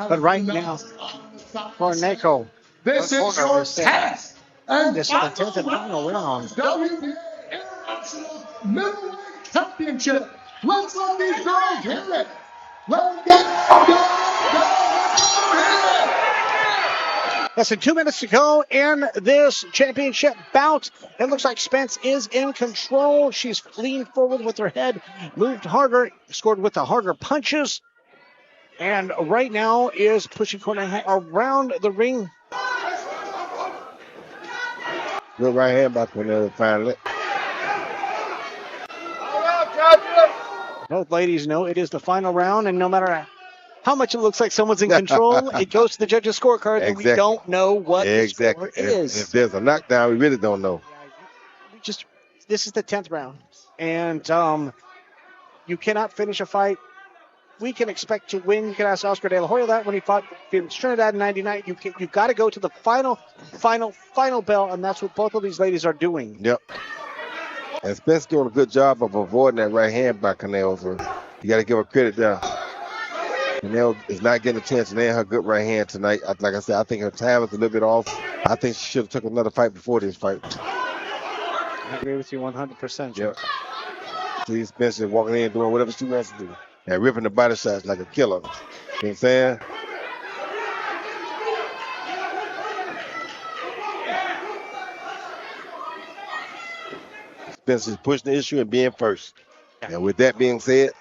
But right now, Cornejo. This is your test. And this is the 10th and final round. WBA International Middleweight Championship. Let's let these girls hear it. Let's get go. Less than 2 minutes to go in this championship bout. It looks like Spence is in control. She's leaned forward with her head, moved harder, scored with the harder punches, and right now is pushing Cornejo around the ring. Good right hand by Cornejo finally. Both ladies know it is the final round, and no matter how much it looks like someone's in control, it goes to the judges' scorecard, and we don't know what the score is. If there's a knockdown, we really don't know. This is the 10th round, and you cannot finish a fight. We can expect to win. You can ask Oscar De La Hoya that when he fought Felix Trinidad in '99. You've got to go to the final bell, and that's what both of these ladies are doing. Yep. And Spence doing a good job of avoiding that right hand by Cornejo. So you got to give her credit there. Cornejo is not getting a chance to land her good right hand tonight. Like I said, I think her time is a little bit off. I think she should have took another fight before this fight. I agree with you 100%. Yep. See Spence is walking in doing whatever she wants to do. And ripping the body shots like a killer. You know what I'm saying? Spence is pushing the issue and being first. And with that being said,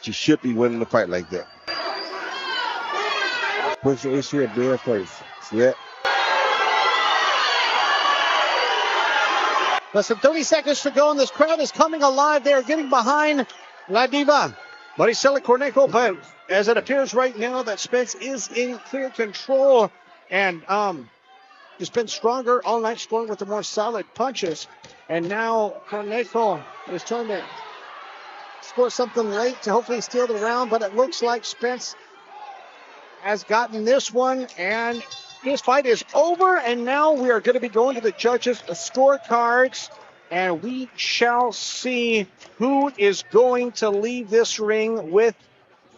she should be winning the fight like that. Pushing the issue and being first. See that? Less than 30 seconds to go, and this crowd is coming alive. They are getting behind La Diva, Maricela Cornejo, but as it appears right now that Spence is in clear control, and has been stronger all night, scoring with the more solid punches. And now Cornejo is trying to score something late to hopefully steal the round, but it looks like Spence has gotten this one, and this fight is over, and now we are going to be going to the judges' scorecards, and we shall see who is going to leave this ring with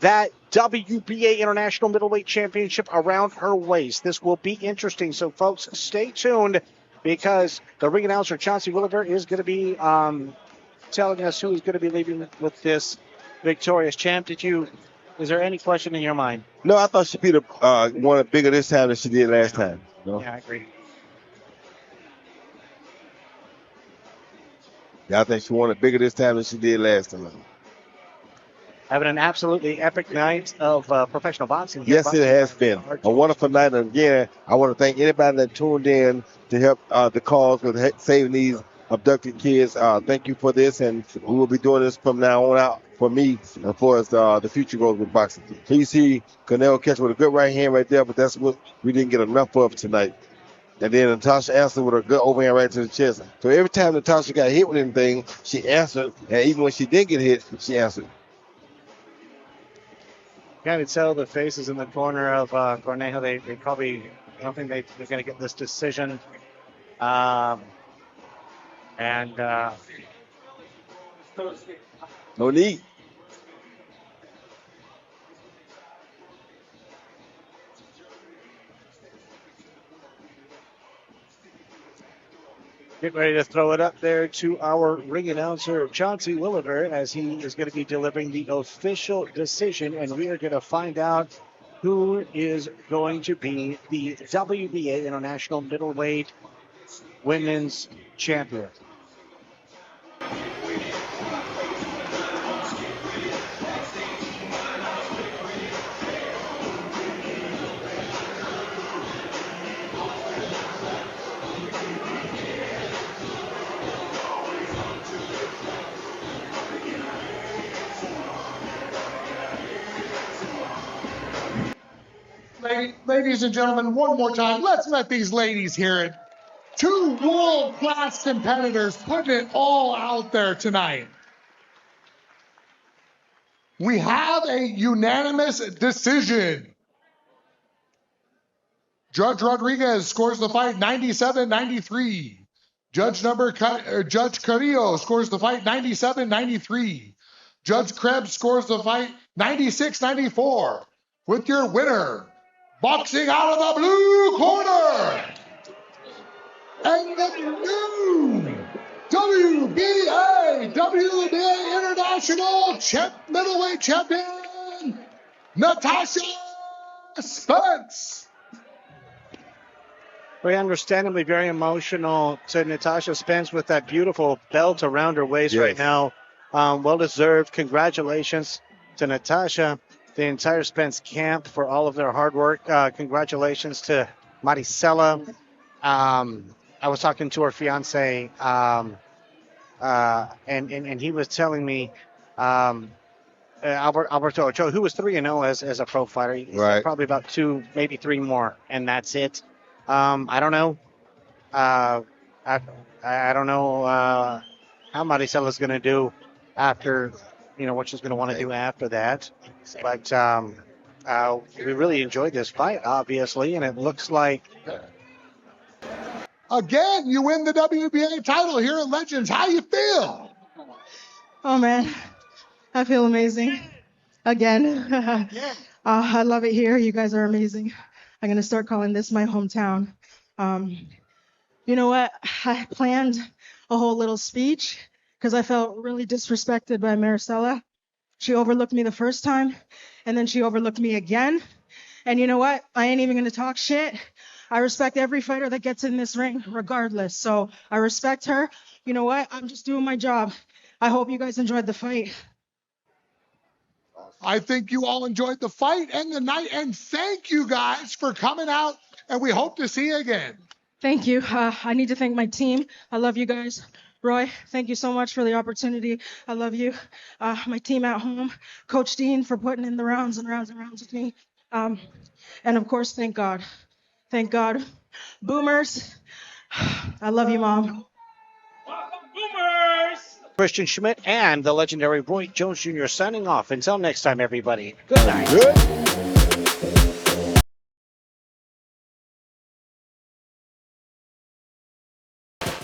that WBA International Middleweight Championship around her waist. This will be interesting, so folks, stay tuned, because the ring announcer, Chauncy Welliver, is going to be telling us who is going to be leaving with this victorious champ. Is there any question in your mind? No, I thought she beat one bigger this time than she did last time. No? Yeah, I agree. Yeah, I think she won it bigger this time than she did last time. Having an absolutely epic night of professional boxing. Yes, it has been a wonderful night. And again, I want to thank anybody that tuned in to help the cause with saving these abducted kids. Thank you for this, and we will be doing this from now on out for me as far as the future goes with boxing. So you see Cornejo catch with a good right hand right there, but that's what we didn't get enough of tonight. And then Natasha answered with a good overhand right to the chest. So every time Natasha got hit with anything, she answered, and even when she didn't get hit, she answered. Kind of tell the faces in the corner of Cornejo. They probably, I don't think they're going to get this decision. No need. Get ready to throw it up there to our ring announcer, Chauncy Welliver, as he is going to be delivering the official decision, and we are going to find out who is going to be the WBA International Middleweight Women's Champion. Ladies and gentlemen, one more time, let's let these ladies hear it. Two world-class competitors putting it all out there tonight. We have a unanimous decision. Judge Rodriguez scores the fight 97-93. Judge Carrillo scores the fight 97-93. Judge Krebs scores the fight 96-94. With your winner, boxing out of the blue corner, and the new WBA International Middleweight Champion, Natasha Spence. Very understandably very emotional to Natasha Spence with that beautiful belt around her waist right Yes. now. Well deserved. Congratulations to Natasha, the entire Spence camp for all of their hard work. Congratulations to Maricela. I was talking to her fiance, and he was telling me, Alberto Ochoa, who was 3-0 as a pro fighter, he said Right. probably about 2, maybe 3 more, and that's it. I don't know. I don't know how Maricela's going to do after, what she's going to want to do after that. But we really enjoyed this fight, obviously, and it looks like Again, you win the WBA title here at Legends. How you feel? Oh man, I feel amazing. Again. I love it here. You guys are amazing. I'm going to start calling this my hometown. You know what? I planned a whole little speech because I felt really disrespected by Maricela. She overlooked me the first time, and then she overlooked me again. And you know what? I ain't even going to talk shit. I respect every fighter that gets in this ring, regardless. So I respect her. You know what? I'm just doing my job. I hope you guys enjoyed the fight. I think you all enjoyed the fight and the night, and thank you guys for coming out, and we hope to see you again. Thank you. I need to thank my team. I love you guys. Roy, thank you so much for the opportunity. I love you. My team at home, Coach Dean for putting in the rounds and rounds and rounds with me. And of course, thank God. Thank God. Boomers, I love you, Mom. Boomers! Christian Schmidt and the legendary Roy Jones Jr. signing off. Until next time, everybody. Good night. Good.